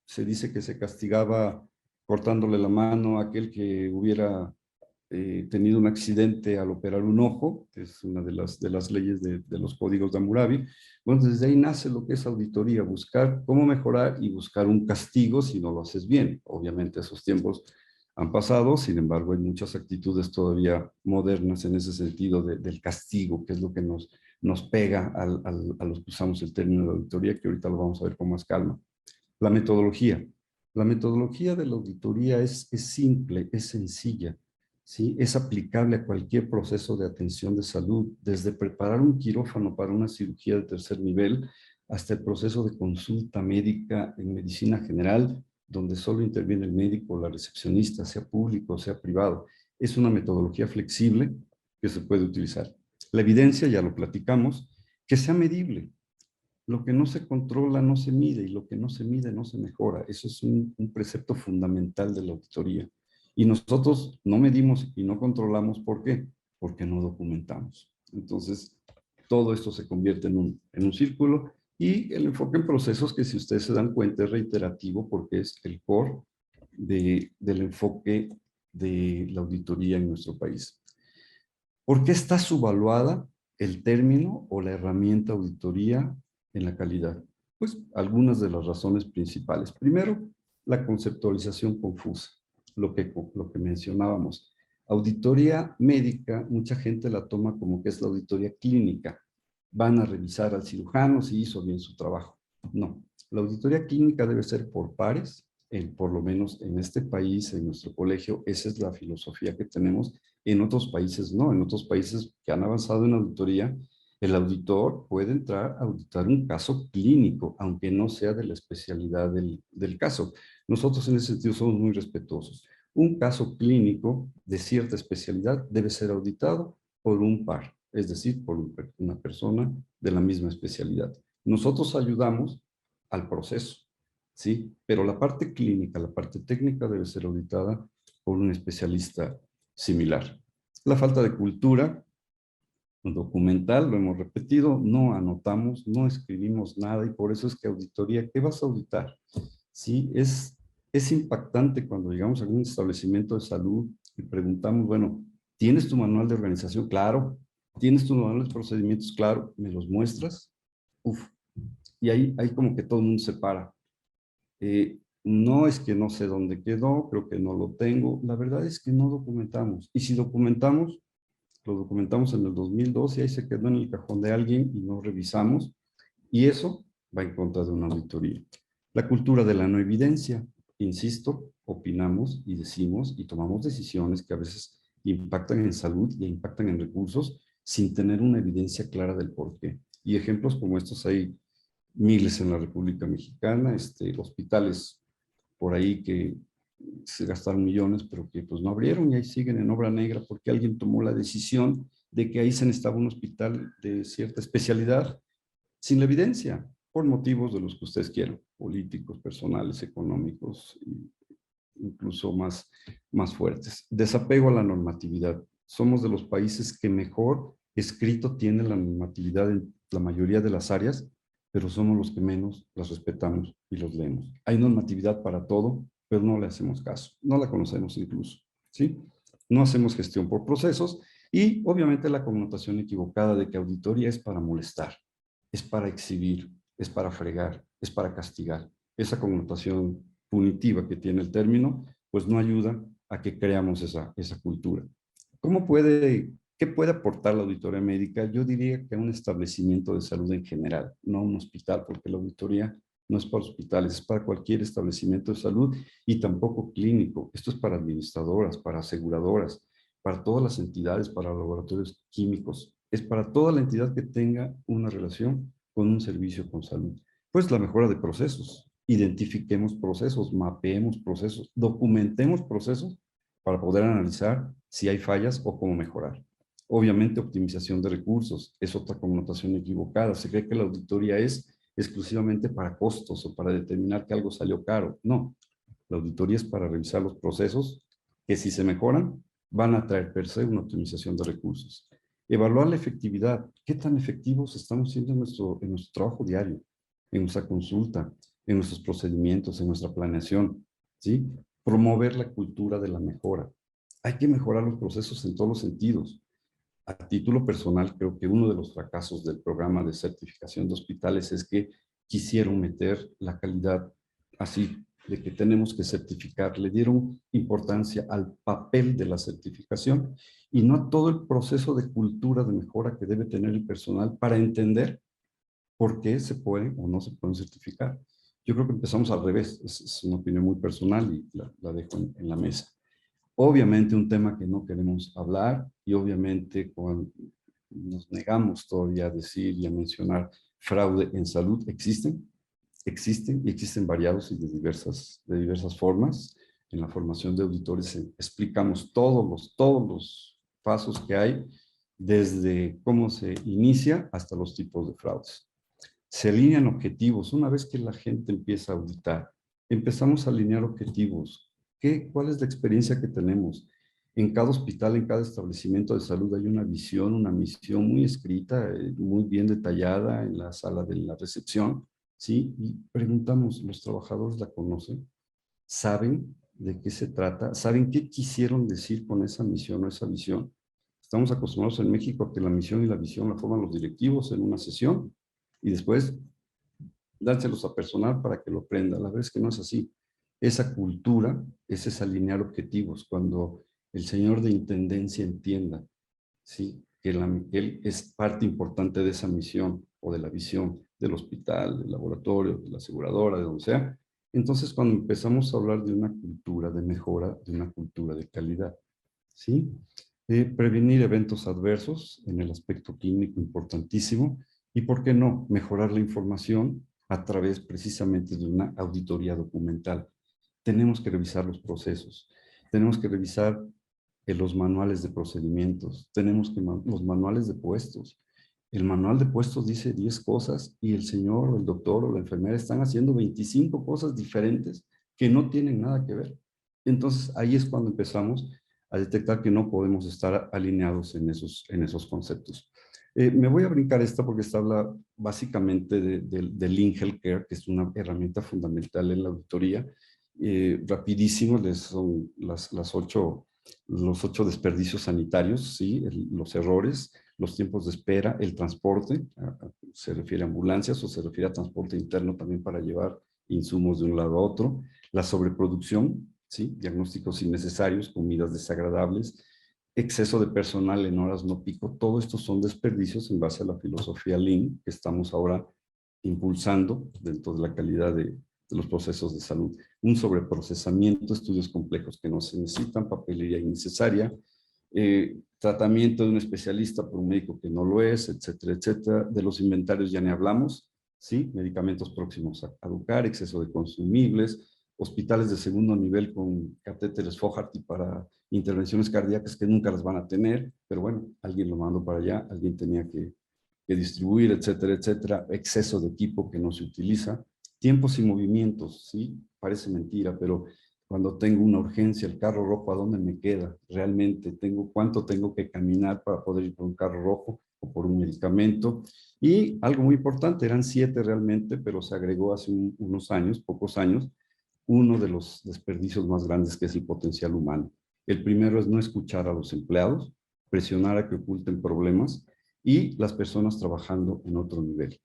se dice que se castigaba cortándole la mano a aquel que hubiera tenido un accidente al operar un ojo, que es una de las leyes de los códigos de Hammurabi. Bueno, desde ahí nace lo que es auditoría, buscar cómo mejorar y buscar un castigo si no lo haces bien. Obviamente esos tiempos han pasado, sin embargo hay muchas actitudes todavía modernas en ese sentido del castigo, que es lo que nos pega a los que usamos el término de auditoría, que ahorita lo vamos a ver con más calma. La metodología. La metodología de la auditoría es simple, es sencilla, ¿sí? Es aplicable a cualquier proceso de atención de salud, desde preparar un quirófano para una cirugía de tercer nivel hasta el proceso de consulta médica en medicina general, donde solo interviene el médico o la recepcionista, sea público o sea privado. Es una metodología flexible que se puede utilizar. La evidencia, ya lo platicamos, que sea medible. Lo que no se controla no se mide y lo que no se mide no se mejora. Eso es un precepto fundamental de la auditoría. Y nosotros no medimos y no controlamos. ¿Por qué? Porque no documentamos. Entonces, todo esto se convierte en un círculo y el enfoque en procesos que si ustedes se dan cuenta es reiterativo porque es el core del enfoque de la auditoría en nuestro país. ¿Por qué está subvaluada el término o la herramienta auditoría en la calidad? Pues algunas de las razones principales. Primero, la conceptualización confusa, lo que mencionábamos. Auditoría médica, mucha gente la toma como que es la auditoría clínica. van a revisar al cirujano si hizo bien su trabajo. No, la auditoría clínica debe ser por pares, por lo menos en este país, en nuestro colegio, esa es la filosofía que tenemos. En otros países no, en otros países que han avanzado en auditoría, el auditor puede entrar a auditar un caso clínico, aunque no sea de la especialidad del caso. Nosotros en ese sentido somos muy respetuosos. Un caso clínico de cierta especialidad debe ser auditado por un par, es decir, por una persona de la misma especialidad. Nosotros ayudamos al proceso, ¿sí? Pero la parte clínica, la parte técnica debe ser auditada por un especialista similar. La falta de cultura documental, lo hemos repetido, no anotamos, no escribimos nada y por eso es que auditoría, ¿qué vas a auditar? Sí, es impactante cuando llegamos a algún establecimiento de salud y preguntamos, bueno, ¿tienes tu manual de organización? Claro. ¿Tienes tu manual de procedimientos? Claro. ¿Me los muestras? Uf. Y ahí como que todo el mundo se para. No es que no sé dónde quedó, creo que no lo tengo. La verdad es que no documentamos. Y si documentamos, lo documentamos en el 2002 y ahí se quedó en el cajón de alguien y no revisamos. Y eso va en contra de una auditoría. La cultura de la no evidencia. Insisto, opinamos y decimos y tomamos decisiones que a veces impactan en salud y impactan en recursos sin tener una evidencia clara del por qué. Y ejemplos como estos hay miles en la República Mexicana, hospitales por ahí que se gastaron millones, pero que pues no abrieron y ahí siguen en obra negra porque alguien tomó la decisión de que ahí se necesitaba un hospital de cierta especialidad sin la evidencia, por motivos de los que ustedes quieran, políticos, personales, económicos, incluso más fuertes. Desapego a la normatividad. Somos de los países que mejor escrito tiene la normatividad en la mayoría de las áreas, pero somos los que menos las respetamos y los leemos. Hay normatividad para todo, pero no le hacemos caso, no la conocemos incluso, ¿sí? No hacemos gestión por procesos y obviamente la connotación equivocada de que auditoría es para molestar, es para exhibir, es para fregar, es para castigar. Esa connotación punitiva que tiene el término, pues no ayuda a que creamos esa cultura. ¿Qué puede aportar la auditoría médica? Yo diría que a un establecimiento de salud en general, no a un hospital, porque la auditoría no es para hospitales, es para cualquier establecimiento de salud y tampoco clínico. Esto es para administradoras, para aseguradoras, para todas las entidades, para laboratorios químicos. Es para toda la entidad que tenga una relación con un servicio con salud. Pues la mejora de procesos. Identifiquemos procesos, mapeemos procesos, documentemos procesos para poder analizar si hay fallas o cómo mejorar. Obviamente, optimización de recursos es otra connotación equivocada. Se cree que la auditoría es exclusivamente para costos o para determinar que algo salió caro. No, la auditoría es para revisar los procesos que si se mejoran van a traer per se una optimización de recursos. Evaluar la efectividad. ¿Qué tan efectivos estamos siendo en nuestro trabajo diario, en nuestra consulta, en nuestros procedimientos, en nuestra planeación? ¿Sí? Promover la cultura de la mejora. Hay que mejorar los procesos en todos los sentidos. A título personal, creo que uno de los fracasos del programa de certificación de hospitales es que quisieron meter la calidad así, de que tenemos que certificar. Le dieron importancia al papel de la certificación y no a todo el proceso de cultura de mejora que debe tener el personal para entender por qué se pueden o no se pueden certificar. Yo creo que empezamos al revés. Es una opinión muy personal y la dejo en la mesa. Obviamente un tema que no queremos hablar y obviamente cuando nos negamos todavía a decir y a mencionar fraude en salud, existen y existen variados y de diversas formas. En la formación de auditores explicamos todos los pasos que hay, desde cómo se inicia hasta los tipos de fraudes. Se alinean objetivos. Una vez que la gente empieza a auditar, empezamos a alinear objetivos. ¿Cuál es la experiencia que tenemos? En cada hospital, en cada establecimiento de salud hay una visión, una misión muy escrita, muy bien detallada en la sala de la recepción, ¿sí? Y preguntamos, ¿los trabajadores la conocen? ¿Saben de qué se trata? ¿Saben qué quisieron decir con esa misión o esa visión? Estamos acostumbrados en México a que la misión y la visión la forman los directivos en una sesión y después dárselos a personal para que lo aprenda. La verdad es que no es así. Esa cultura es alinear objetivos. Cuando el señor de intendencia entienda, ¿sí? que él es parte importante de esa misión o de la visión del hospital, del laboratorio, de la aseguradora, de donde sea. Entonces, cuando empezamos a hablar de una cultura de mejora, de una cultura de calidad, ¿sí? Prevenir eventos adversos en el aspecto clínico importantísimo y, ¿por qué no?, mejorar la información a través precisamente de una auditoría documental. Tenemos que revisar los procesos, tenemos que revisar los manuales de procedimientos, tenemos que los manuales de puestos. El manual de puestos dice 10 cosas y el señor o el doctor o la enfermera están haciendo 25 cosas diferentes que no tienen nada que ver. Entonces, ahí es cuando empezamos a detectar que no podemos estar alineados en esos conceptos. Me voy a brincar esta porque esta habla básicamente de Lean Healthcare, que es una herramienta fundamental en la auditoría. Rapidísimo, son los 8 desperdicios sanitarios, ¿sí? Los errores, los tiempos de espera, el transporte, se refiere a ambulancias o se refiere a transporte interno también para llevar insumos de un lado a otro, la sobreproducción, ¿sí? Diagnósticos innecesarios, comidas desagradables, exceso de personal en horas no pico, todo esto son desperdicios en base a la filosofía Lean que estamos ahora impulsando dentro de la calidad de los procesos de salud. Un sobreprocesamiento, estudios complejos que no se necesitan, papelería innecesaria, tratamiento de un especialista por un médico que no lo es, etcétera, etcétera. De los inventarios ya ni hablamos, ¿sí? Medicamentos próximos a caducar, exceso de consumibles, hospitales de segundo nivel con catéteres Fogarty para intervenciones cardíacas que nunca las van a tener, pero bueno, alguien lo mandó para allá, alguien tenía que distribuir, etcétera, etcétera. Exceso de equipo que no se utiliza. Tiempos y movimientos, ¿sí? Parece mentira, pero cuando tengo una urgencia, el carro rojo, ¿a dónde me queda? Realmente, ¿cuánto tengo que caminar para poder ir por un carro rojo o por un medicamento? Y algo muy importante, eran 7 realmente, pero se agregó hace unos años, pocos años, uno de los desperdicios más grandes, que es el potencial humano. El primero es no escuchar a los empleados, presionar a que oculten problemas y las personas trabajando en otro nivel.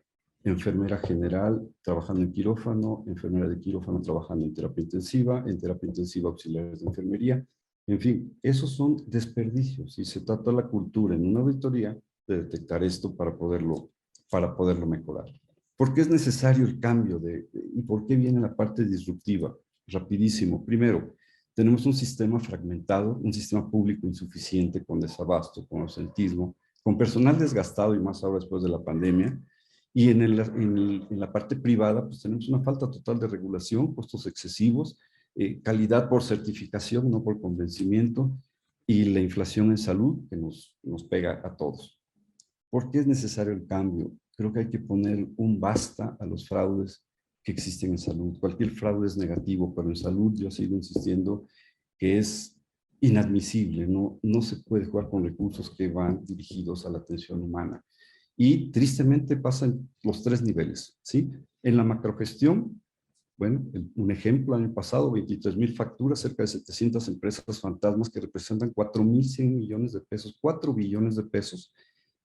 Enfermera general trabajando en quirófano, enfermera de quirófano trabajando en terapia intensiva auxiliares de enfermería. En fin, esos son desperdicios y se trata la cultura en una auditoría de detectar esto para poderlo mejorar. ¿Por qué es necesario el cambio y por qué viene la parte disruptiva? Rapidísimo. Primero, tenemos un sistema fragmentado, un sistema público insuficiente, con desabasto, con ausentismo, con personal desgastado y más ahora después de la pandemia. Y en la parte privada, pues tenemos una falta total de regulación, costos excesivos, calidad por certificación, no por convencimiento, y la inflación en salud que nos pega a todos. ¿Por qué es necesario el cambio? Creo que hay que poner un basta a los fraudes que existen en salud. Cualquier fraude es negativo, pero en salud yo sigo insistiendo que es inadmisible. No se puede jugar con recursos que van dirigidos a la atención humana. Y tristemente pasa en los 3 niveles, ¿sí? En la macrogestión, bueno, un ejemplo, año pasado, 23,000 facturas, cerca de 700 empresas fantasmas que representan 4,100 millones de pesos, 4 billones de pesos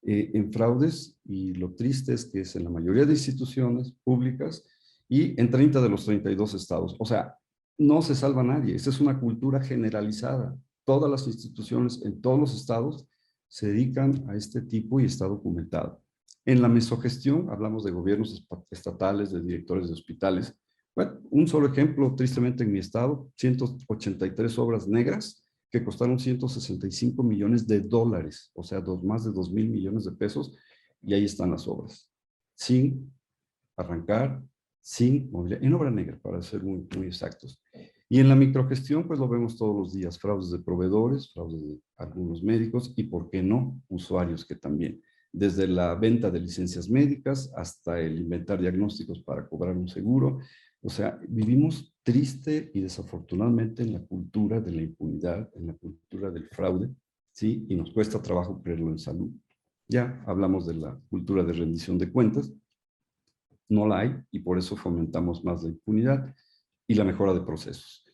en fraudes, y lo triste es que es en la mayoría de instituciones públicas y en 30 de los 32 estados. O sea, no se salva nadie. Esta es una cultura generalizada. Todas las instituciones en todos los estados se dedican a este tipo y está documentado. En la mesogestión hablamos de gobiernos estatales, de directores de hospitales. Bueno, un solo ejemplo, tristemente en mi estado, 183 obras negras que costaron 165 millones de dólares, o sea, más de 2,000 millones de pesos, y ahí están las obras, sin arrancar, sin movilidad, en obra negra, para ser muy, muy exactos. Y en la microgestión, pues lo vemos todos los días, fraudes de proveedores, fraudes de algunos médicos y, ¿por qué no?, usuarios que también, desde la venta de licencias médicas hasta el inventar diagnósticos para cobrar un seguro. O sea, vivimos triste y desafortunadamente en la cultura de la impunidad, en la cultura del fraude, ¿sí? Y nos cuesta trabajo creerlo en salud. Ya hablamos de la cultura de rendición de cuentas, no la hay y por eso fomentamos más la impunidad y la mejora de procesos.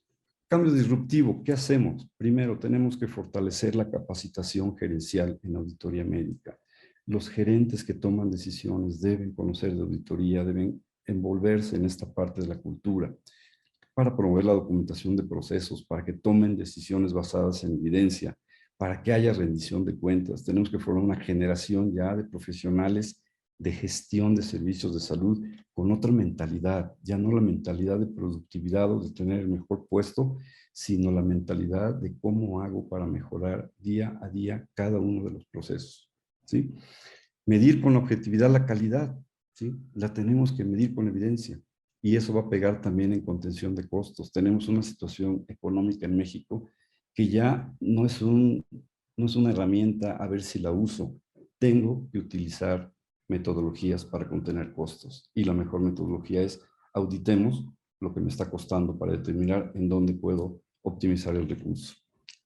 Cambio disruptivo, ¿qué hacemos? Primero, tenemos que fortalecer la capacitación gerencial en auditoría médica. Los gerentes que toman decisiones deben conocer de auditoría, deben envolverse en esta parte de la cultura para promover la documentación de procesos, para que tomen decisiones basadas en evidencia, para que haya rendición de cuentas. Tenemos que formar una generación ya de profesionales de gestión de servicios de salud con otra mentalidad, ya no la mentalidad de productividad o de tener el mejor puesto, sino la mentalidad de cómo hago para mejorar día a día cada uno de los procesos, ¿sí? Medir con objetividad la calidad, ¿sí? La tenemos que medir con evidencia y eso va a pegar también en contención de costos. Tenemos una situación económica en México que ya no es una herramienta a ver si la uso. Tengo que utilizar metodologías para contener costos y la mejor metodología es auditemos lo que me está costando para determinar en dónde puedo optimizar el recurso.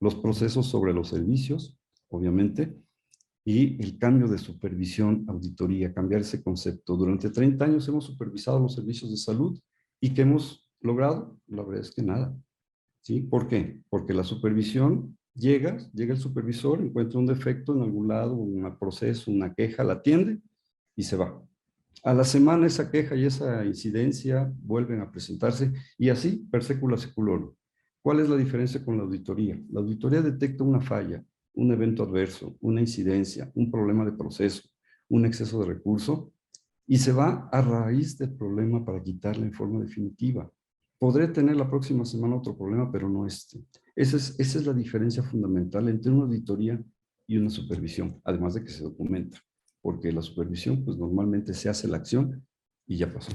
Los procesos sobre los servicios, obviamente, y el cambio de supervisión, auditoría, cambiar ese concepto. Durante 30 años hemos supervisado los servicios de salud y ¿qué hemos logrado? La verdad es que nada. ¿Sí? ¿Por qué? Porque la supervisión llega el supervisor, encuentra un defecto en algún lado, un proceso, una queja, la atiende y se va. A la semana esa queja y esa incidencia vuelven a presentarse y así per secula seculorum. ¿Cuál es la diferencia con la auditoría? La auditoría detecta una falla, un evento adverso, una incidencia, un problema de proceso, un exceso de recurso y se va a raíz del problema para quitarla en forma definitiva. Podré tener la próxima semana otro problema, pero no este. Esa es la diferencia fundamental entre una auditoría y una supervisión, además de que se documenta, porque la supervisión, pues normalmente se hace la acción y ya pasó.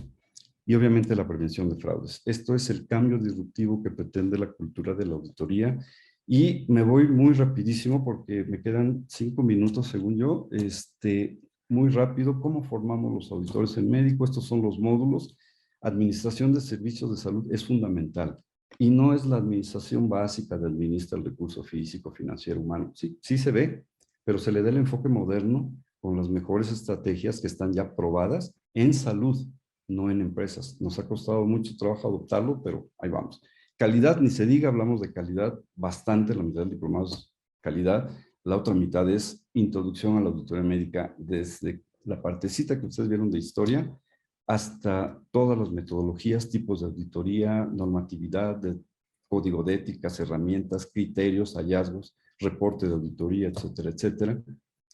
Y obviamente la prevención de fraudes. Esto es el cambio disruptivo que pretende la cultura de la auditoría. Y me voy muy rapidísimo porque me quedan 5 minutos, según yo. Muy rápido, ¿cómo formamos los auditores en médico? Estos son los módulos. Administración de servicios de salud es fundamental. Y no es la administración básica de administrar el recurso físico, financiero, humano. Sí, sí se ve, pero se le da el enfoque moderno con las mejores estrategias que están ya probadas en salud, no en empresas. Nos ha costado mucho trabajo adoptarlo, pero ahí vamos. Calidad, ni se diga, hablamos de calidad bastante, la mitad del diplomado es calidad, la otra mitad es introducción a la auditoría médica, desde la partecita que ustedes vieron de historia hasta todas las metodologías, tipos de auditoría, normatividad, de código de éticas, herramientas, criterios, hallazgos, reporte de auditoría, etcétera, etcétera.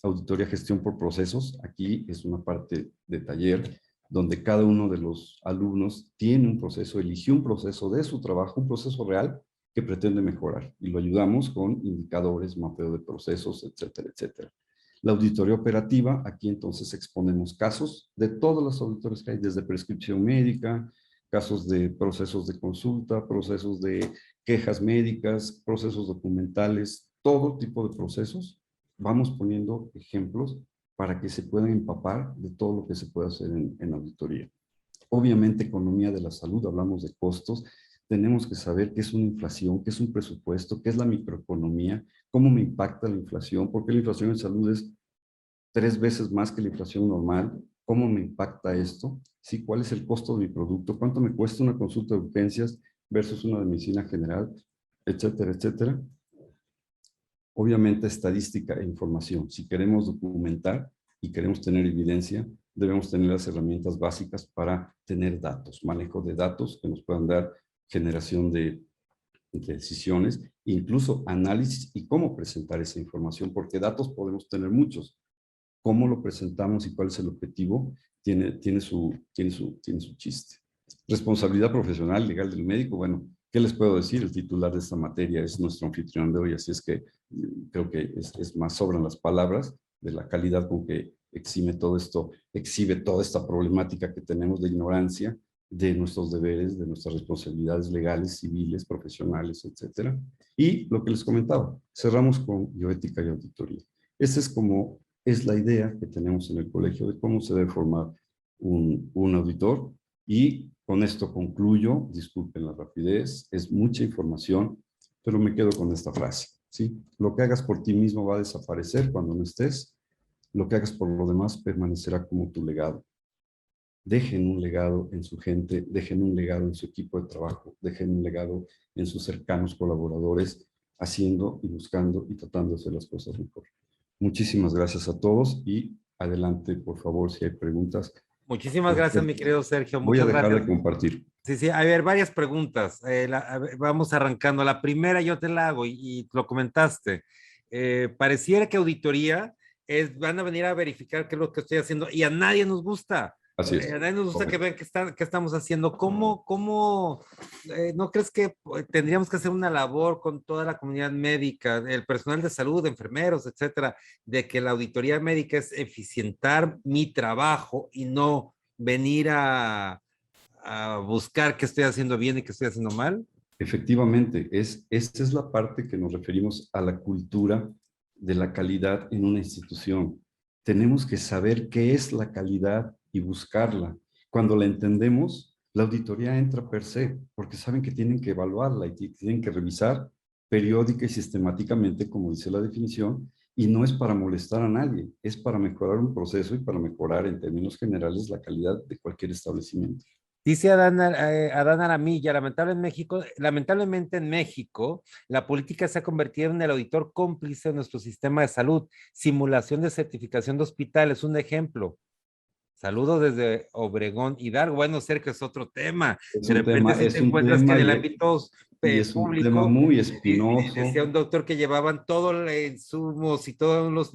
Auditoría, gestión por procesos, aquí es una parte de taller donde cada uno de los alumnos tiene un proceso, eligió un proceso de su trabajo, un proceso real que pretende mejorar y lo ayudamos con indicadores, mapeo de procesos, etcétera, etcétera. La auditoría operativa, aquí entonces exponemos casos de todas las auditorías que hay, desde prescripción médica, casos de procesos de consulta, procesos de quejas médicas, procesos documentales, todo tipo de procesos. Vamos poniendo ejemplos para que se puedan empapar de todo lo que se puede hacer en auditoría. Obviamente, economía de la salud, hablamos de costos, tenemos que saber qué es una inflación, qué es un presupuesto, qué es la microeconomía, cómo me impacta la inflación, porque la inflación en salud es 3 veces más que la inflación normal, cómo me impacta esto, ¿sí? ¿Cuál es el costo de mi producto? ¿Cuánto me cuesta una consulta de urgencias versus una de medicina general? Etcétera, etcétera. Obviamente, estadística e información. Si queremos documentar y queremos tener evidencia, debemos tener las herramientas básicas para tener datos, manejo de datos que nos puedan dar generación de decisiones, incluso análisis y cómo presentar esa información, porque datos podemos tener muchos. Cómo lo presentamos y cuál es el objetivo tiene su chiste. Responsabilidad profesional legal del médico, bueno, ¿qué les puedo decir? El titular de esta materia es nuestro anfitrión de hoy, así es que creo que es más sobran las palabras de la calidad con que exhibe toda esta problemática que tenemos de ignorancia, de nuestros deberes, de nuestras responsabilidades legales, civiles, profesionales, etcétera. Y lo que les comentaba, cerramos con bioética y auditoría. Es la idea que tenemos en el colegio de cómo se debe formar un auditor. Y con esto concluyo, disculpen la rapidez, es mucha información, pero me quedo con esta frase, ¿sí? Lo que hagas por ti mismo va a desaparecer cuando no estés, lo que hagas por lo demás permanecerá como tu legado. Dejen un legado en su gente, dejen un legado en su equipo de trabajo, dejen un legado en sus cercanos colaboradores, haciendo y buscando y tratando de hacer las cosas mejor. Muchísimas gracias a todos y adelante, por favor, si hay preguntas. Muchísimas gracias, mi querido Sergio. Voy a Muchas dejar gracias. de compartir. Sí, sí, a ver, varias preguntas. Vamos arrancando. La primera yo te la hago y lo comentaste. pareciera que auditoría van a venir a verificar qué es lo que estoy haciendo y a nadie nos gusta. Así A es. nadie nos gusta que Correcto. vean qué estamos haciendo. ¿Cómo no crees que tendríamos que hacer una labor con toda la comunidad médica, el personal de salud, enfermeros, etcétera, de que la auditoría médica es eficientar mi trabajo y no venir a buscar qué estoy haciendo bien y qué estoy haciendo mal? Efectivamente, esta es la parte que nos referimos a la cultura de la calidad en una institución. Tenemos que saber qué es la calidad y buscarla. Cuando la entendemos, la auditoría entra per se, porque saben que tienen que evaluarla y tienen que revisar periódica y sistemáticamente, como dice la definición, y no es para molestar a nadie, es para mejorar un proceso y para mejorar en términos generales la calidad de cualquier establecimiento. Dice Adán Aramilla, lamentablemente en México, la política se ha convertido en el auditor cómplice de nuestro sistema de salud. Simulación de certificación de hospitales, un ejemplo. Saludos desde Obregón, Hidalgo. Bueno, Sergio, es otro tema. De repente si te Es un encuentras que tema en el ámbito y es un tema público, muy decía espinoso. un doctor que llevaban todos los insumos y todos los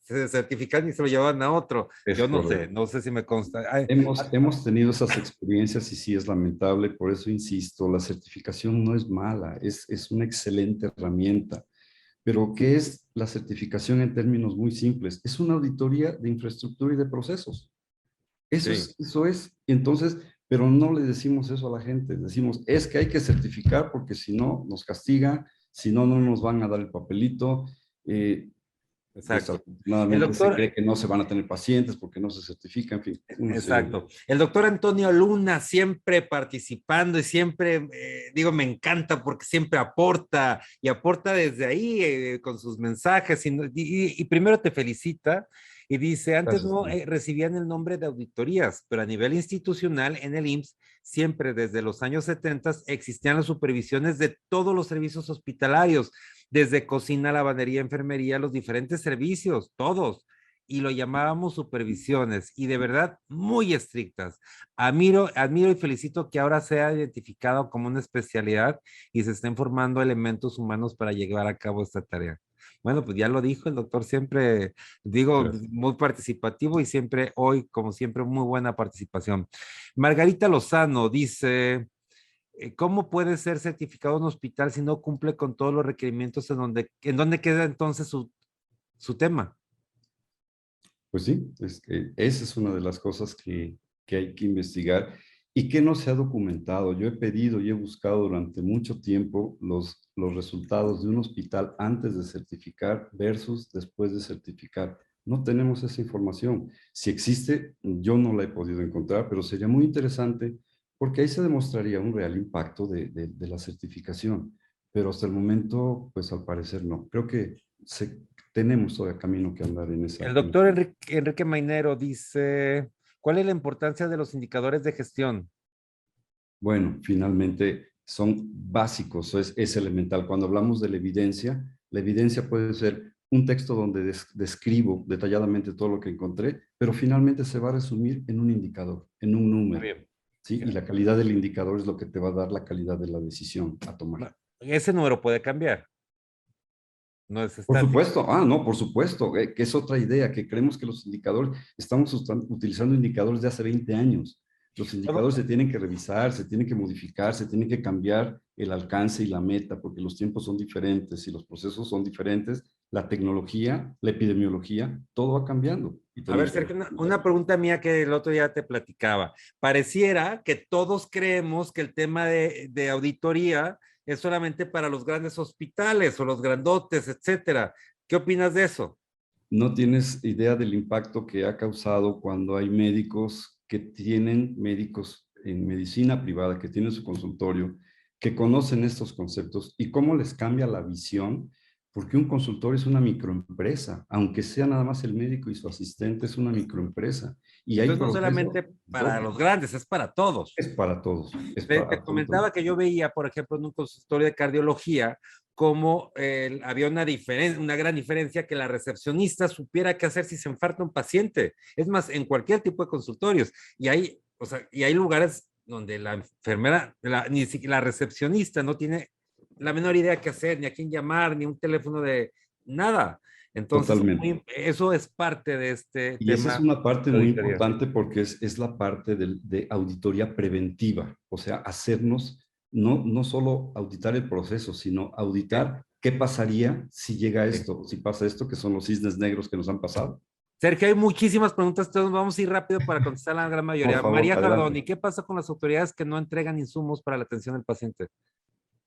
se certificaban y se lo llevaban a otro. Es Yo no sé, correcto. no sé si me consta. Ay, Hemos tenido esas experiencias y sí es lamentable, por eso insisto, la certificación no es mala, es una excelente herramienta. Pero ¿qué es la certificación en términos muy simples? Es una auditoría de infraestructura y de procesos. sí. Eso es. Entonces, pero no le decimos eso a la gente. Decimos, es que hay que certificar porque si no nos castiga, si no, no nos van a dar el papelito. Exacto. El Desafortunadamente se doctor, cree que no se van a tener pacientes porque no se certifica, en fin, una serie de... exacto. El doctor Antonio Luna siempre participando y siempre, digo, me encanta porque siempre aporta y aporta desde ahí con sus mensajes y primero te felicita y dice, antes Gracias. no recibían el nombre de auditorías, pero a nivel institucional en el IMSS, siempre desde los años 70 existían las supervisiones de todos los servicios hospitalarios, desde cocina, lavandería, enfermería, los diferentes servicios, todos y lo llamábamos supervisiones y de verdad muy estrictas. Admiro y felicito que ahora sea identificado como una especialidad y se estén formando elementos humanos para llevar a cabo esta tarea. Bueno, pues ya lo dijo el doctor, siempre digo, Gracias. muy participativo y siempre hoy, como siempre, muy buena participación. Margarita Lozano dice, ¿cómo puede ser certificado un hospital si no cumple con todos los requerimientos en donde queda entonces su tema? Pues sí, es que esa es una de las cosas que hay que investigar y que no se ha documentado. Yo he pedido y he buscado durante mucho tiempo los resultados de un hospital antes de certificar versus después de certificar. No tenemos esa información. Si existe, yo no la he podido encontrar, pero sería muy interesante porque ahí se demostraría un real impacto de la certificación. Pero hasta el momento, pues al parecer no. Creo que tenemos todavía camino que andar en El en doctor Enrique Mainero dice, ¿cuál es la importancia de los indicadores de gestión? bueno, finalmente son básicos, es elemental. Cuando hablamos de la evidencia puede ser un texto donde describo detalladamente todo lo que encontré, pero finalmente se va a resumir en un indicador, en un Está número, bien. ¿sí? Y la calidad del indicador es lo que te va a dar la calidad de la decisión a tomar. No, ese número puede cambiar, no es Por estático. supuesto, no, por supuesto, que es otra idea, que creemos que los indicadores, estamos utilizando indicadores de hace 20 años. Los indicadores se tienen que revisar, se tienen que modificar, se tiene que cambiar el alcance y la meta, porque los tiempos son diferentes y los procesos son diferentes, la tecnología, la epidemiología, todo va cambiando. Y A ver, tenemos que... Sergio, una pregunta mía que el otro día te platicaba. Pareciera que todos creemos que el tema de auditoría es solamente para los grandes hospitales o los grandotes, etcétera. ¿Qué opinas de eso? No tienes idea del impacto que ha causado cuando hay médicos que tienen médicos en medicina privada, que tienen su consultorio, que conocen estos conceptos y cómo les cambia la visión, porque un consultorio es una microempresa, aunque sea nada más el médico y su asistente, es una microempresa. Y hay Entonces, no procesos, solamente para los grandes, es para todos. es para todos, es Te, para te comentaba absolutamente. que yo veía, por ejemplo, en un consultorio de cardiología, cómo había una gran diferencia que la recepcionista supiera qué hacer si se infarta un paciente. Es más, en cualquier tipo de consultorios. Y hay lugares donde la enfermera, ni siquiera la recepcionista no tiene la menor idea qué hacer, ni a quién llamar, ni un teléfono nada. Entonces, Totalmente. eso es parte de este Y esa es tema una parte de muy auditoría. importante porque es la parte de auditoría preventiva, o sea, hacernos, no solo auditar el proceso, sino Sí, auditar qué pasaría si llega sí. esto, si pasa esto, que son los cisnes negros que nos han pasado. Sergio, hay muchísimas preguntas, entonces vamos a ir rápido para contestar la gran Por mayoría. favor, María adelante. Jardoni, ¿qué pasa con las autoridades que no entregan insumos para la atención del paciente?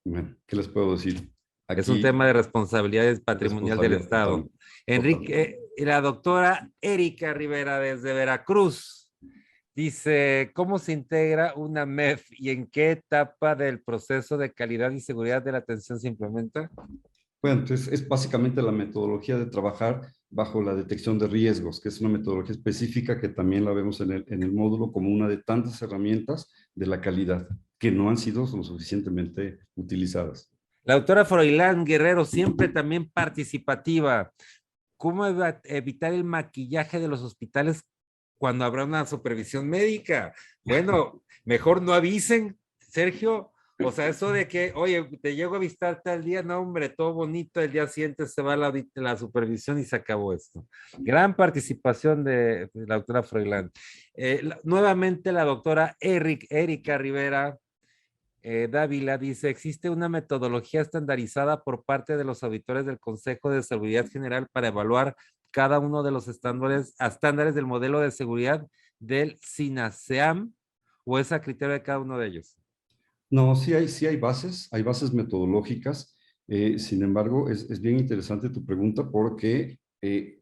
Bueno, ¿qué les puedo decir? Es un Aquí, tema de responsabilidad patrimonial del responsabilidad Estado. total, total. Enrique, la doctora Erika Rivera desde Veracruz dice, ¿cómo se integra una MEF y en qué etapa del proceso de calidad y seguridad de la atención se implementa? Bueno, entonces es básicamente la metodología de trabajar bajo la detección de riesgos, que es una metodología específica que también la vemos en el módulo como una de tantas herramientas de la calidad que no han sido lo suficientemente utilizadas. La doctora Froilán Guerrero, siempre también participativa. ¿Cómo evitar el maquillaje de los hospitales cuando habrá una supervisión médica? Bueno, mejor no avisen, Sergio. O sea, eso de que, oye, te llego a visitar tal día, no, hombre, todo bonito, el día siguiente se va la supervisión y se acabó esto. Gran participación de la doctora Froilán. Nuevamente la doctora Erika Rivera Dávila dice, ¿existe una metodología estandarizada por parte de los auditores del Consejo de Seguridad General para evaluar cada uno de los estándares del modelo de seguridad del SINASEAM o es a criterio de cada uno de ellos? No, sí hay bases metodológicas. Sin embargo, es bien interesante tu pregunta porque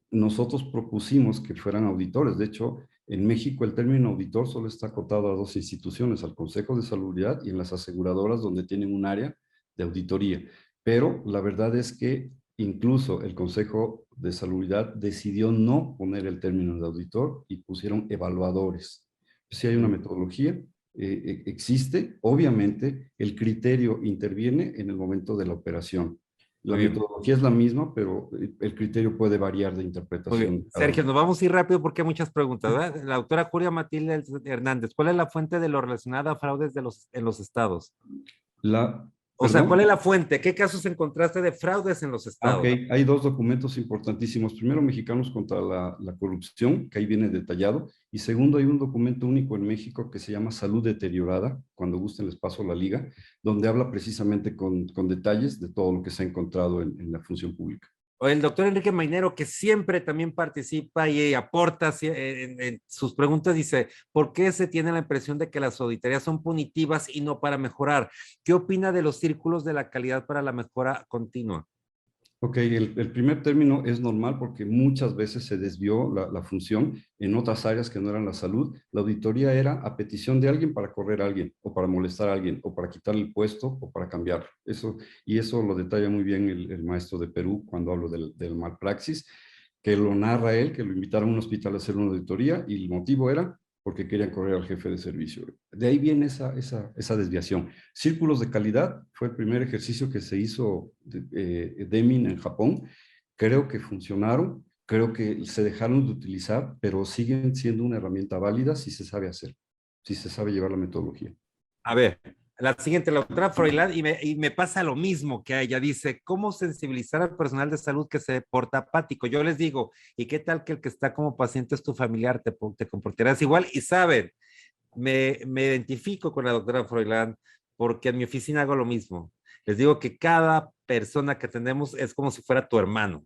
nosotros propusimos que fueran auditores. De hecho, en México el término auditor solo está acotado a dos instituciones, al Consejo de Salubridad y en las aseguradoras donde tienen un área de auditoría. Pero la verdad es que incluso el Consejo de Salubridad decidió no poner el término de auditor y pusieron evaluadores. Sí hay una metodología, existe, obviamente el criterio interviene en el momento de la operación. La Muy bien. metodología es la misma, pero el criterio puede variar de Muy bien. interpretación. Sergio, nos vamos a ir rápido porque hay muchas preguntas, ¿verdad? La doctora Julia Matilde Hernández, ¿cuál es la fuente de lo relacionado a fraudes en los estados? La, O sea, ¿cuál es perdón. la fuente? ¿Qué casos encontraste de fraudes en los Ok, estados? hay dos documentos importantísimos. Primero, Mexicanos contra la corrupción, que ahí viene detallado. Y segundo, hay un documento único en México que se llama Salud Deteriorada, cuando gusten les paso la liga, donde habla precisamente con detalles de todo lo que se ha encontrado en la función pública. O el doctor Enrique Mainero, que siempre también participa y aporta en sus preguntas, dice, ¿por qué se tiene la impresión de que las auditorías son punitivas y no para mejorar? ¿Qué opina de los círculos de la calidad para la mejora continua? Ok, el primer término es normal porque muchas veces se desvió la función en otras áreas que no eran la salud. La auditoría era a petición de alguien para correr a alguien o para molestar a alguien o para quitarle el puesto o para cambiarlo. Y eso lo detalla muy bien el maestro de Perú cuando hablo del malpraxis, que lo narra él, que lo invitaron a un hospital a hacer una auditoría y el motivo era porque querían correr al jefe de servicio. De ahí viene esa desviación. Círculos de calidad fue el primer ejercicio que se hizo de Deming en Japón. Creo que funcionaron, creo que se dejaron de utilizar, pero siguen siendo una herramienta válida si se sabe hacer, si se sabe llevar la metodología. A ver, la siguiente, la doctora Froilán, y me pasa lo mismo que a ella, dice, ¿cómo sensibilizar al personal de salud que se porta apático? Yo les digo, ¿y qué tal que el que está como paciente es tu familiar? Te comportarás igual y saben, me identifico con la doctora Froilán porque en mi oficina hago lo mismo. Les digo que cada persona que tenemos es como si fuera tu hermano.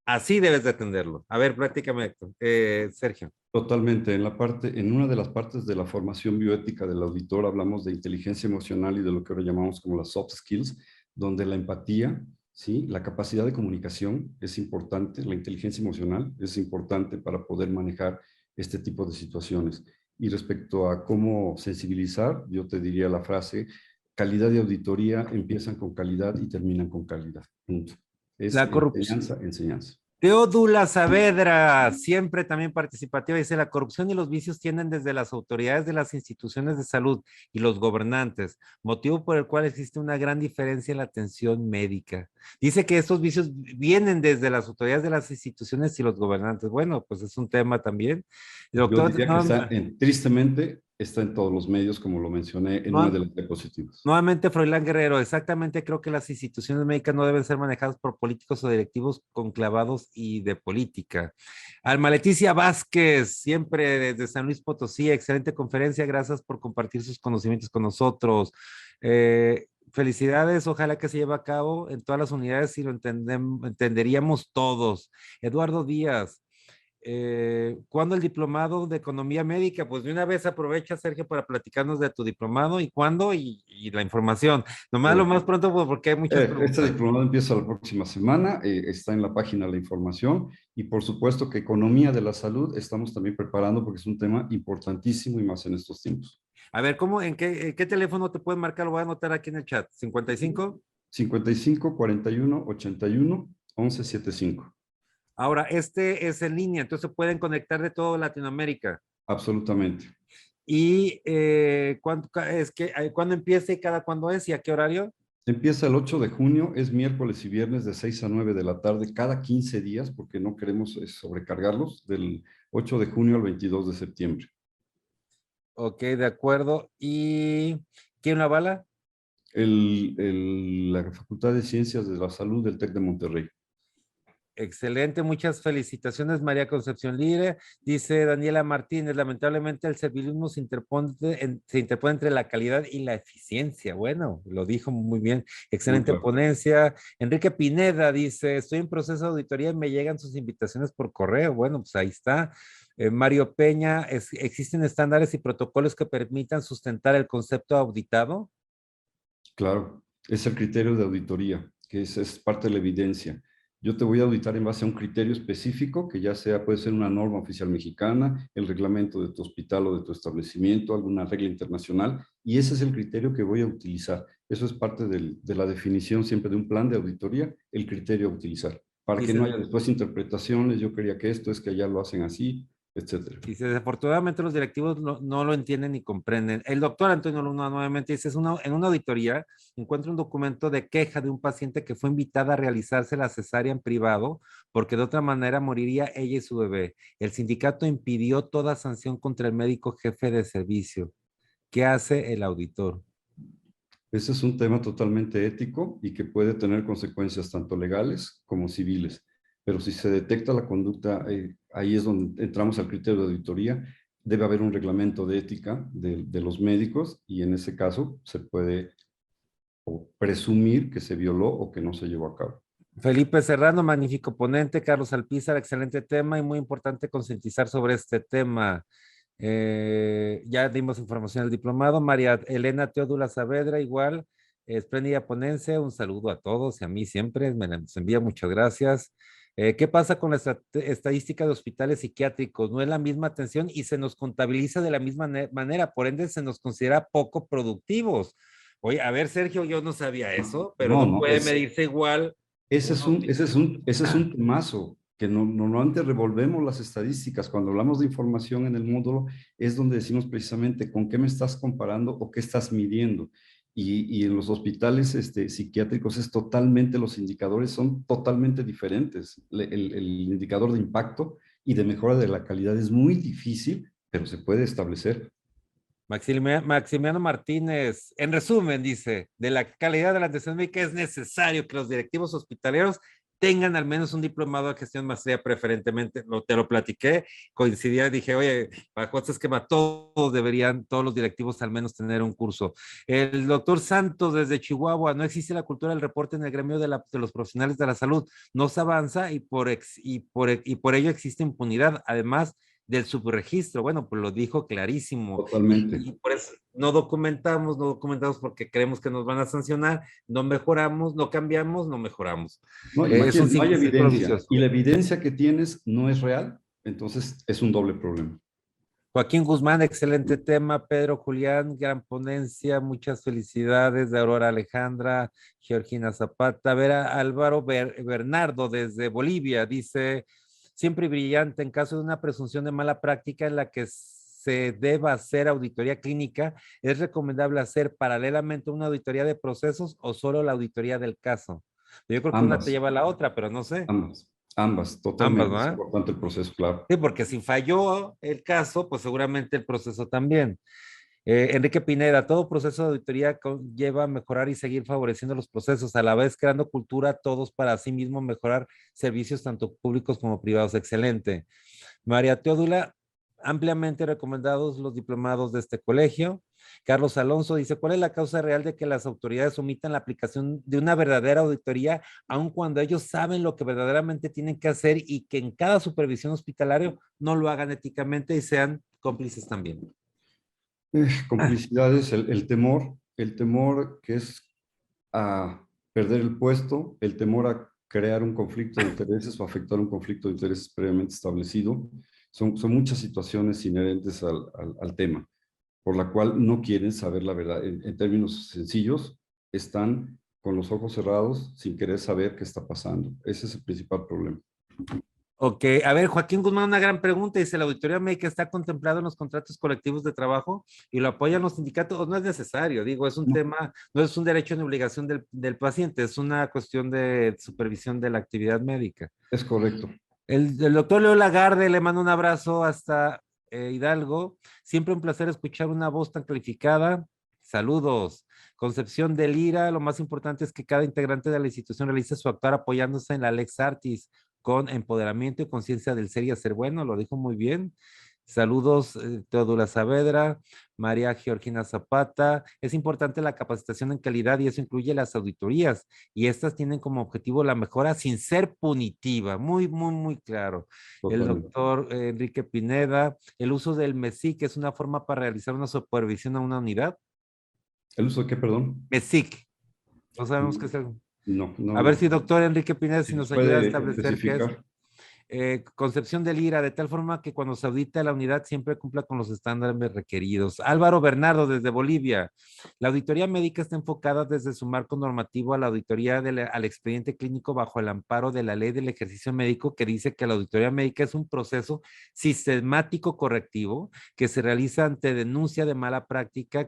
Así debes de atenderlo. A ver, prácticamente, Sergio. Totalmente. En una de las partes de la formación bioética del auditor hablamos de inteligencia emocional y de lo que ahora llamamos como las soft skills, donde la empatía, ¿sí? La capacidad de comunicación es importante, la inteligencia emocional es importante para poder manejar este tipo de situaciones. Y respecto a cómo sensibilizar, yo te diría la frase, calidad de auditoría empiezan con calidad y terminan con calidad. Punto. Es La corrupción. enseñanza, enseñanza. Teodula Saavedra, siempre también participativa, dice, la corrupción y los vicios tienden desde las autoridades de las instituciones de salud y los gobernantes, motivo por el cual existe una gran diferencia en la atención médica. Dice que estos vicios vienen desde las autoridades de las instituciones y los gobernantes. Bueno, pues es un tema también. Yo Doctor, diría que no, está tristemente está en todos los medios, como lo mencioné en una de las diapositivas. Nuevamente, Froilán Guerrero, exactamente creo que las instituciones médicas no deben ser manejadas por políticos o directivos conclavados y de política. Alma Leticia Vázquez, siempre desde San Luis Potosí, excelente conferencia, gracias por compartir sus conocimientos con nosotros. Felicidades, ojalá que se lleve a cabo en todas las unidades y lo entenderíamos todos. Eduardo Díaz, ¿cuándo el diplomado de economía médica? Pues de una vez aprovecha, Sergio, para platicarnos de tu diplomado y cuándo y la información. Nomás lo más pronto, pues, porque hay muchas Este preguntas. diplomado empieza la próxima semana, está en la página la información y por supuesto que economía de la salud estamos también preparando porque es un tema importantísimo y más en estos tiempos. A ver, ¿cómo, en qué teléfono te pueden marcar? Lo voy a anotar aquí en el chat. 55. 55 41 81 11 75. Ahora, este es en línea, entonces pueden conectar de toda Latinoamérica. Absolutamente. ¿Y cuándo empieza y cada cuándo es y a qué horario? Empieza el 8 de junio, es miércoles y viernes de 6 a 9 de la tarde, cada 15 días, porque no queremos sobrecargarlos, del 8 de junio al 22 de septiembre. Ok, de acuerdo. ¿Y quién la avala? La Facultad de Ciencias de la Salud del TEC de Monterrey. Excelente, muchas felicitaciones, María Concepción Lire. Dice Daniela Martínez, lamentablemente el servilismo se interpone entre la calidad y la eficiencia. Bueno, lo dijo muy bien, excelente ponencia. Enrique Pineda dice, estoy en proceso de auditoría y me llegan sus invitaciones por correo. Bueno, pues ahí está. Mario Peña, ¿existen estándares y protocolos que permitan sustentar el concepto auditado? Claro, es el criterio de auditoría, que es parte de la evidencia. Yo te voy a auditar en base a un criterio específico, que ya sea, puede ser una norma oficial mexicana, el reglamento de tu hospital o de tu establecimiento, alguna regla internacional, y ese es el criterio que voy a utilizar. Eso es parte de la definición siempre de un plan de auditoría, el criterio a utilizar, para que no haya después interpretaciones, yo quería que esto es que allá lo hacen así, etcétera. Dice, desafortunadamente los directivos no lo entienden ni comprenden. El doctor Antonio Luna nuevamente dice, en una auditoría encuentra un documento de queja de un paciente que fue invitada a realizarse la cesárea en privado porque de otra manera moriría ella y su bebé. El sindicato impidió toda sanción contra el médico jefe de servicio. ¿Qué hace el auditor? Ese es un tema totalmente ético y que puede tener consecuencias tanto legales como civiles. Pero si se detecta la conducta, ahí es donde entramos al criterio de auditoría. Debe haber un reglamento de ética de los médicos y en ese caso se puede presumir que se violó o que no se llevó a cabo. Felipe Serrano, magnífico ponente. Carlos Alpizar, excelente tema y muy importante concientizar sobre este tema. Ya dimos información del diplomado. María Elena Teodula Saavedra, igual, espléndida ponencia. Un saludo a todos y a mí siempre. Me las envía, muchas gracias. ¿Qué pasa con la estadística de hospitales psiquiátricos? No es la misma atención y se nos contabiliza de la misma manera, por ende se nos considera poco productivos. Oye, a ver, Sergio, yo no sabía eso, pero no puede medirse igual. Ese es un temazo, que normalmente revolvemos las estadísticas. Cuando hablamos de información en el módulo, es donde decimos precisamente con qué me estás comparando o qué estás midiendo. Y en los hospitales psiquiátricos es totalmente, los indicadores son totalmente diferentes. El indicador de impacto y de mejora de la calidad es muy difícil, pero se puede establecer. Maximiano Martínez, en resumen, dice, de la calidad de la atención médica es necesario que los directivos hospitaleros tengan al menos un diplomado de gestión maestría preferentemente. Te lo platiqué, coincidía, dije, oye, bajo este esquema, todos los directivos al menos tener un curso. El doctor Santos desde Chihuahua, no existe la cultura del reporte en el gremio de los profesionales de la salud, no se avanza y por ello existe impunidad. Además, del subregistro, bueno, pues lo dijo clarísimo. Totalmente. Y por eso no documentamos porque creemos que nos van a sancionar, no mejoramos, no cambiamos, no mejoramos. No, no hay evidencia. Y la evidencia que tienes no es real, entonces es un doble problema. Joaquín Guzmán, excelente tema. Pedro Julián, gran ponencia. Muchas felicidades de Aurora Alejandra, Georgina Zapata. Vera Álvaro Bernardo desde Bolivia dice, siempre brillante, en caso de una presunción de mala práctica en la que se deba hacer auditoría clínica, ¿es recomendable hacer paralelamente una auditoría de procesos o solo la auditoría del caso? Yo creo que una te lleva a la otra, pero no sé. Ambas, totalmente. Ambas, es ¿verdad? importante el proceso, claro. Sí, porque si falló el caso, pues seguramente el proceso también. Enrique Pineda, todo proceso de auditoría lleva a mejorar y seguir favoreciendo los procesos, a la vez creando cultura todos para sí mismos mejorar servicios tanto públicos como privados. Excelente. María Teodula, ampliamente recomendados los diplomados de este colegio. Carlos Alonso dice, ¿cuál es la causa real de que las autoridades omitan la aplicación de una verdadera auditoría, aun cuando ellos saben lo que verdaderamente tienen que hacer y que en cada supervisión hospitalaria no lo hagan éticamente y sean cómplices también? Complicidades, el temor que es a perder el puesto, el temor a crear un conflicto de intereses o afectar un conflicto de intereses previamente establecido, son muchas situaciones inherentes al tema, por la cual no quieren saber la verdad. En términos sencillos, están con los ojos cerrados sin querer saber qué está pasando. Ese es el principal problema. Ok, a ver, Joaquín Guzmán, una gran pregunta. Dice, ¿la auditoría médica está contemplada en los contratos colectivos de trabajo y lo apoyan los sindicatos? No es necesario, digo, es un No, tema, no es un derecho ni obligación del paciente, es una cuestión de supervisión de la actividad médica. es correcto. El doctor Leo Lagarde le manda un abrazo hasta Hidalgo. Siempre un placer escuchar una voz tan calificada. Saludos. Concepción del IRA, lo más importante es que cada integrante de la institución realice su actuar apoyándose en la Lex Artis con empoderamiento y conciencia del ser y hacer bueno, lo dijo muy bien. Saludos, Teodora Saavedra, María Georgina Zapata. Es importante la capacitación en calidad y eso incluye las auditorías y estas tienen como objetivo la mejora sin ser punitiva. Muy, muy, muy claro. El Totalmente. doctor Enrique Pineda, el uso del MESIC es una forma para realizar una supervisión a una unidad. ¿El uso de qué, perdón? MESIC, no sabemos qué es el... No, no, A ver no. si doctor Enrique Pineda Si si nos nos ayuda a puede establecer qué es. especificar. Concepción del IRA, de tal forma que cuando se audita la unidad siempre cumpla con los estándares requeridos. Álvaro Bernardo, desde Bolivia. La auditoría médica está enfocada desde su marco normativo a la auditoría al expediente clínico bajo el amparo de la ley del ejercicio médico que dice que la auditoría médica es un proceso sistemático correctivo que se realiza ante denuncia de mala práctica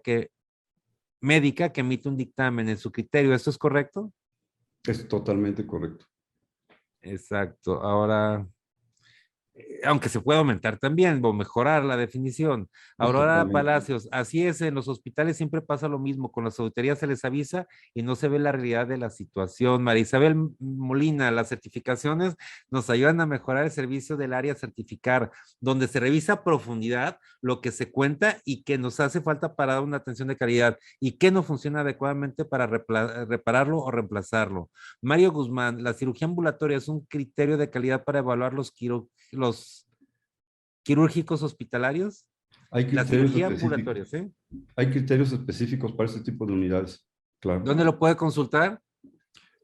médica que emite un dictamen en su criterio. ¿Esto es correcto? Es totalmente correcto. Exacto. Ahora, aunque se puede aumentar también o mejorar la definición. No, Aurora totalmente. Palacios, así es, en los hospitales siempre pasa lo mismo, con las auditorías se les avisa y no se ve la realidad de la situación. María Isabel Molina, las certificaciones nos ayudan a mejorar el servicio del área a certificar, donde se revisa a profundidad lo que se cuenta y que nos hace falta para dar una atención de calidad y que no funciona adecuadamente para repararlo o reemplazarlo. Mario Guzmán, la cirugía ambulatoria es un criterio de calidad para evaluar los quirúrgicos hospitalarios. Hay La criterios cirugía específicos. ambulatoria, ¿sí? Hay criterios específicos para este tipo de unidades. Claro. ¿Dónde lo puede consultar?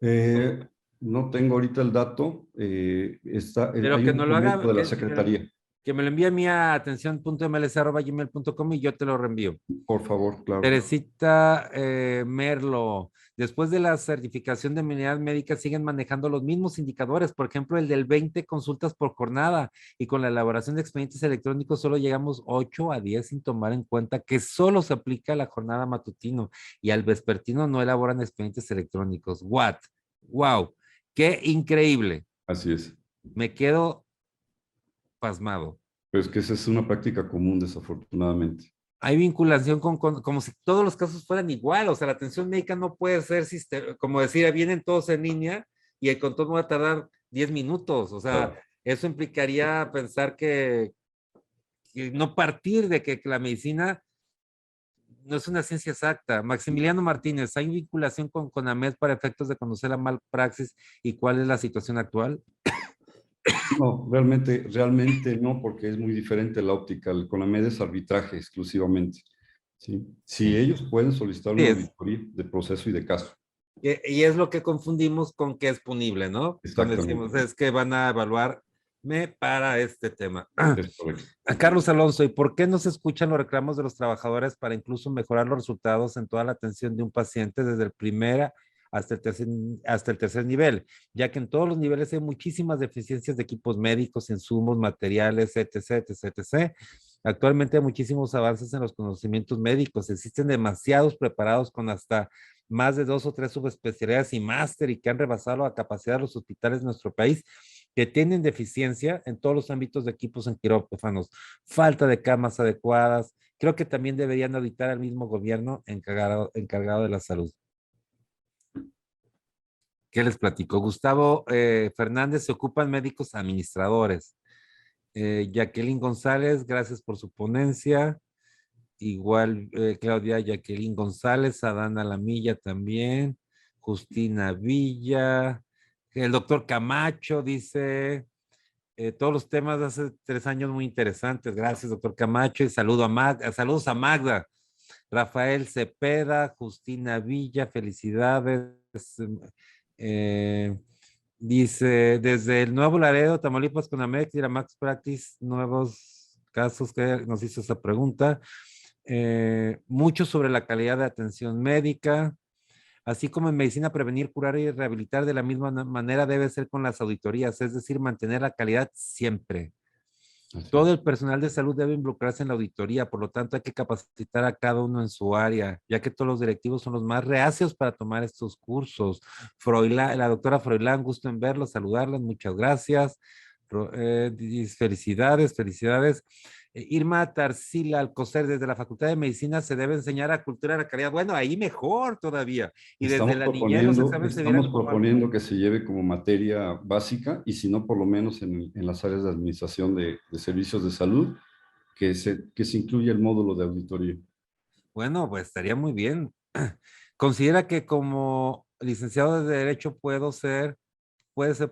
Eh, no tengo ahorita el dato. Pero Hay que un no lo documento haga, de la Secretaría. que me lo envíe a mi atención.mls@gmail.com y yo te lo reenvío. Por favor, claro. Teresita Merlo, después de la certificación de unidad médica siguen manejando los mismos indicadores, por ejemplo, el del 20 consultas por jornada y con la elaboración de expedientes electrónicos solo llegamos 8 a 10 sin tomar en cuenta que solo se aplica a la jornada matutino y al vespertino no elaboran expedientes electrónicos. What? Wow, qué increíble. Así es. Me quedo pasmado. Pero es que esa es una práctica común, desafortunadamente. Hay vinculación como si todos los casos fueran igual, o sea, la atención médica no puede ser, como decir, vienen todos en línea y el control va a tardar 10 minutos, o sea, Claro. eso implicaría pensar que no partir de que la medicina no es una ciencia exacta. Maximiliano Martínez, ¿hay vinculación con AMED para efectos de conocer la malpraxis y cuál es la situación actual? No, realmente no, porque es muy diferente la óptica. El CONAMED es arbitraje exclusivamente. ¿Sí? Si Sí, ellos pueden solicitar sí una es. auditoría de proceso y de caso. Y es lo que confundimos con que es punible, ¿no? Cuando decimos Exactamente. es que van a evaluarme para este tema. Es correcto. A Carlos Alonso, ¿y por qué no se escuchan los reclamos de los trabajadores para incluso mejorar los resultados en toda la atención de un paciente desde el primera hasta el tercer nivel? Ya que en todos los niveles hay muchísimas deficiencias de equipos médicos, insumos, materiales, etc., etc., etc. Actualmente hay muchísimos avances en los conocimientos médicos. Existen demasiados preparados con hasta más de 2 o 3 subespecialidades y máster y que han rebasado la capacidad de los hospitales de nuestro país que tienen deficiencia en todos los ámbitos de equipos en quirófanos, falta de camas adecuadas. Creo que también deberían auditar al mismo gobierno encargado de la salud. ¿Qué les platico? Gustavo Fernández, se ocupan médicos administradores. Jacqueline González, gracias por su ponencia. Igual Claudia Jacqueline González, Adana Lamilla también, Justina Villa, el doctor Camacho dice, todos los temas de hace 3 años muy interesantes. Gracias, doctor Camacho, y saludos a Magda. Rafael Cepeda, Justina Villa, felicidades. Eh, Dice, desde el Nuevo Laredo, Tamaulipas, con Amex y la Max Practice, nuevos casos que nos hizo esa pregunta. Mucho sobre la calidad de atención médica, así como en medicina, prevenir, curar y rehabilitar de la misma manera debe ser con las auditorías, es decir, mantener la calidad siempre. Todo el personal de salud debe involucrarse en la auditoría, por lo tanto hay que capacitar a cada uno en su área, ya que todos los directivos son los más reacios para tomar estos cursos. La doctora Froilán, gusto en verlos, saludarlas, muchas gracias. Felicidades, felicidades. Irma Tarsila Alcocer, desde la Facultad de Medicina se debe enseñar a cultura de la calidad. Bueno, ahí mejor todavía. Y desde la niñez los exámenes se vieran Estamos proponiendo que se lleve como materia básica y si no, por lo menos en las áreas de administración de servicios de salud, que se incluya el módulo de auditoría. Bueno, pues estaría muy bien. ¿Considera que como licenciado de Derecho puede ser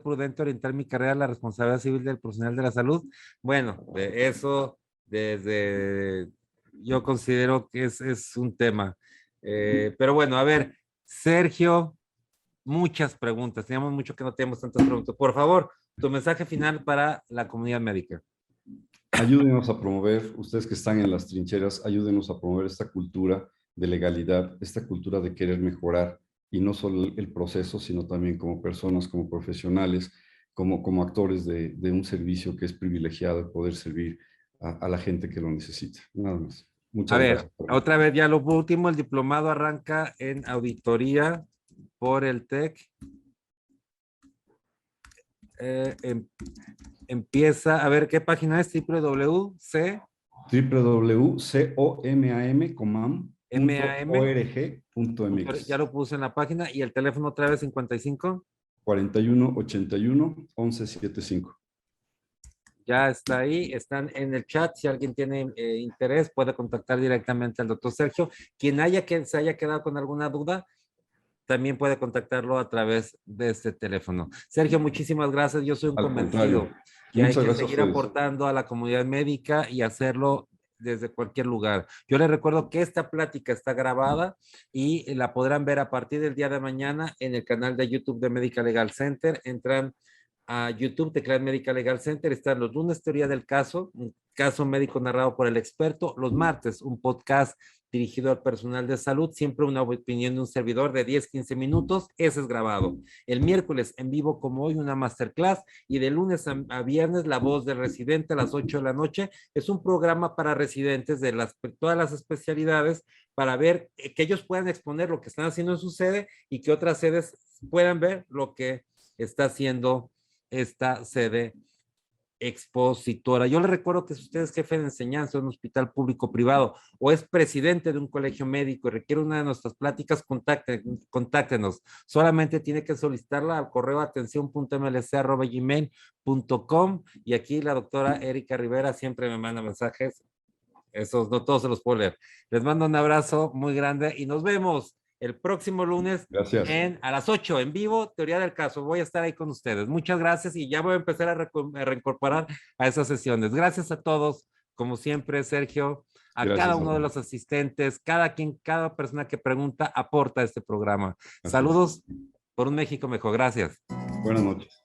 prudente orientar mi carrera a la responsabilidad civil del profesional de la salud? Bueno, eso yo considero que es un tema. Pero bueno, a ver, Sergio, muchas preguntas. Teníamos mucho que no teníamos tantas preguntas. Por favor, tu mensaje final para la comunidad médica. Ayúdenos a promover, ustedes que están en las trincheras, ayúdenos a promover esta cultura de legalidad, esta cultura de querer mejorar, y no solo el proceso, sino también como personas, como profesionales, como actores de un servicio que es privilegiado de poder servir a la gente que lo necesita. Nada más. A Muchas ver, gracias. otra vez ya lo último, el diplomado arranca en auditoría por el TEC. Empieza, a ver, ¿qué página es? www.comam.org.mx. Ya lo puse en la página. Y el teléfono otra vez, 55. 4181-1175. Ya está ahí, están en el chat. Si alguien tiene interés, puede contactar directamente al doctor Sergio. Quien se haya quedado con alguna duda, también puede contactarlo a través de este teléfono. Sergio, muchísimas gracias. Yo soy un convencido que hay que seguir aportando a la comunidad médica y hacerlo desde cualquier lugar. Yo les recuerdo que esta plática está grabada y la podrán ver a partir del día de mañana en el canal de YouTube de Medical Legal Center. Entran a YouTube, teclean Medical Legal Center, están los lunes teoría del caso, un caso médico narrado por el experto, los martes un podcast dirigido al personal de salud, siempre una opinión de un servidor de 10-15 minutos, ese es grabado. El miércoles en vivo como hoy una masterclass y de lunes a viernes la voz del residente a las 8 de la noche, es un programa para residentes de todas las especialidades para ver que ellos puedan exponer lo que están haciendo en su sede y que otras sedes puedan ver lo que está haciendo esta sede expositora. Yo le recuerdo que si usted es jefe de enseñanza en un hospital público privado o es presidente de un colegio médico y requiere una de nuestras pláticas, contáctenos. Solamente tiene que solicitarla al correo atención.mlc@gmail.com y aquí la doctora Erika Rivera siempre me manda mensajes. Esos no todos se los puedo leer. Les mando un abrazo muy grande y nos vemos el próximo lunes a las 8 en vivo, teoría del caso. Voy a estar ahí con ustedes. Muchas gracias y ya voy a empezar a reincorporar a esas sesiones. Gracias a todos, como siempre, Sergio, cada uno de los asistentes, cada persona que pregunta aporta a este programa. Saludos por un México mejor. Gracias. Buenas noches.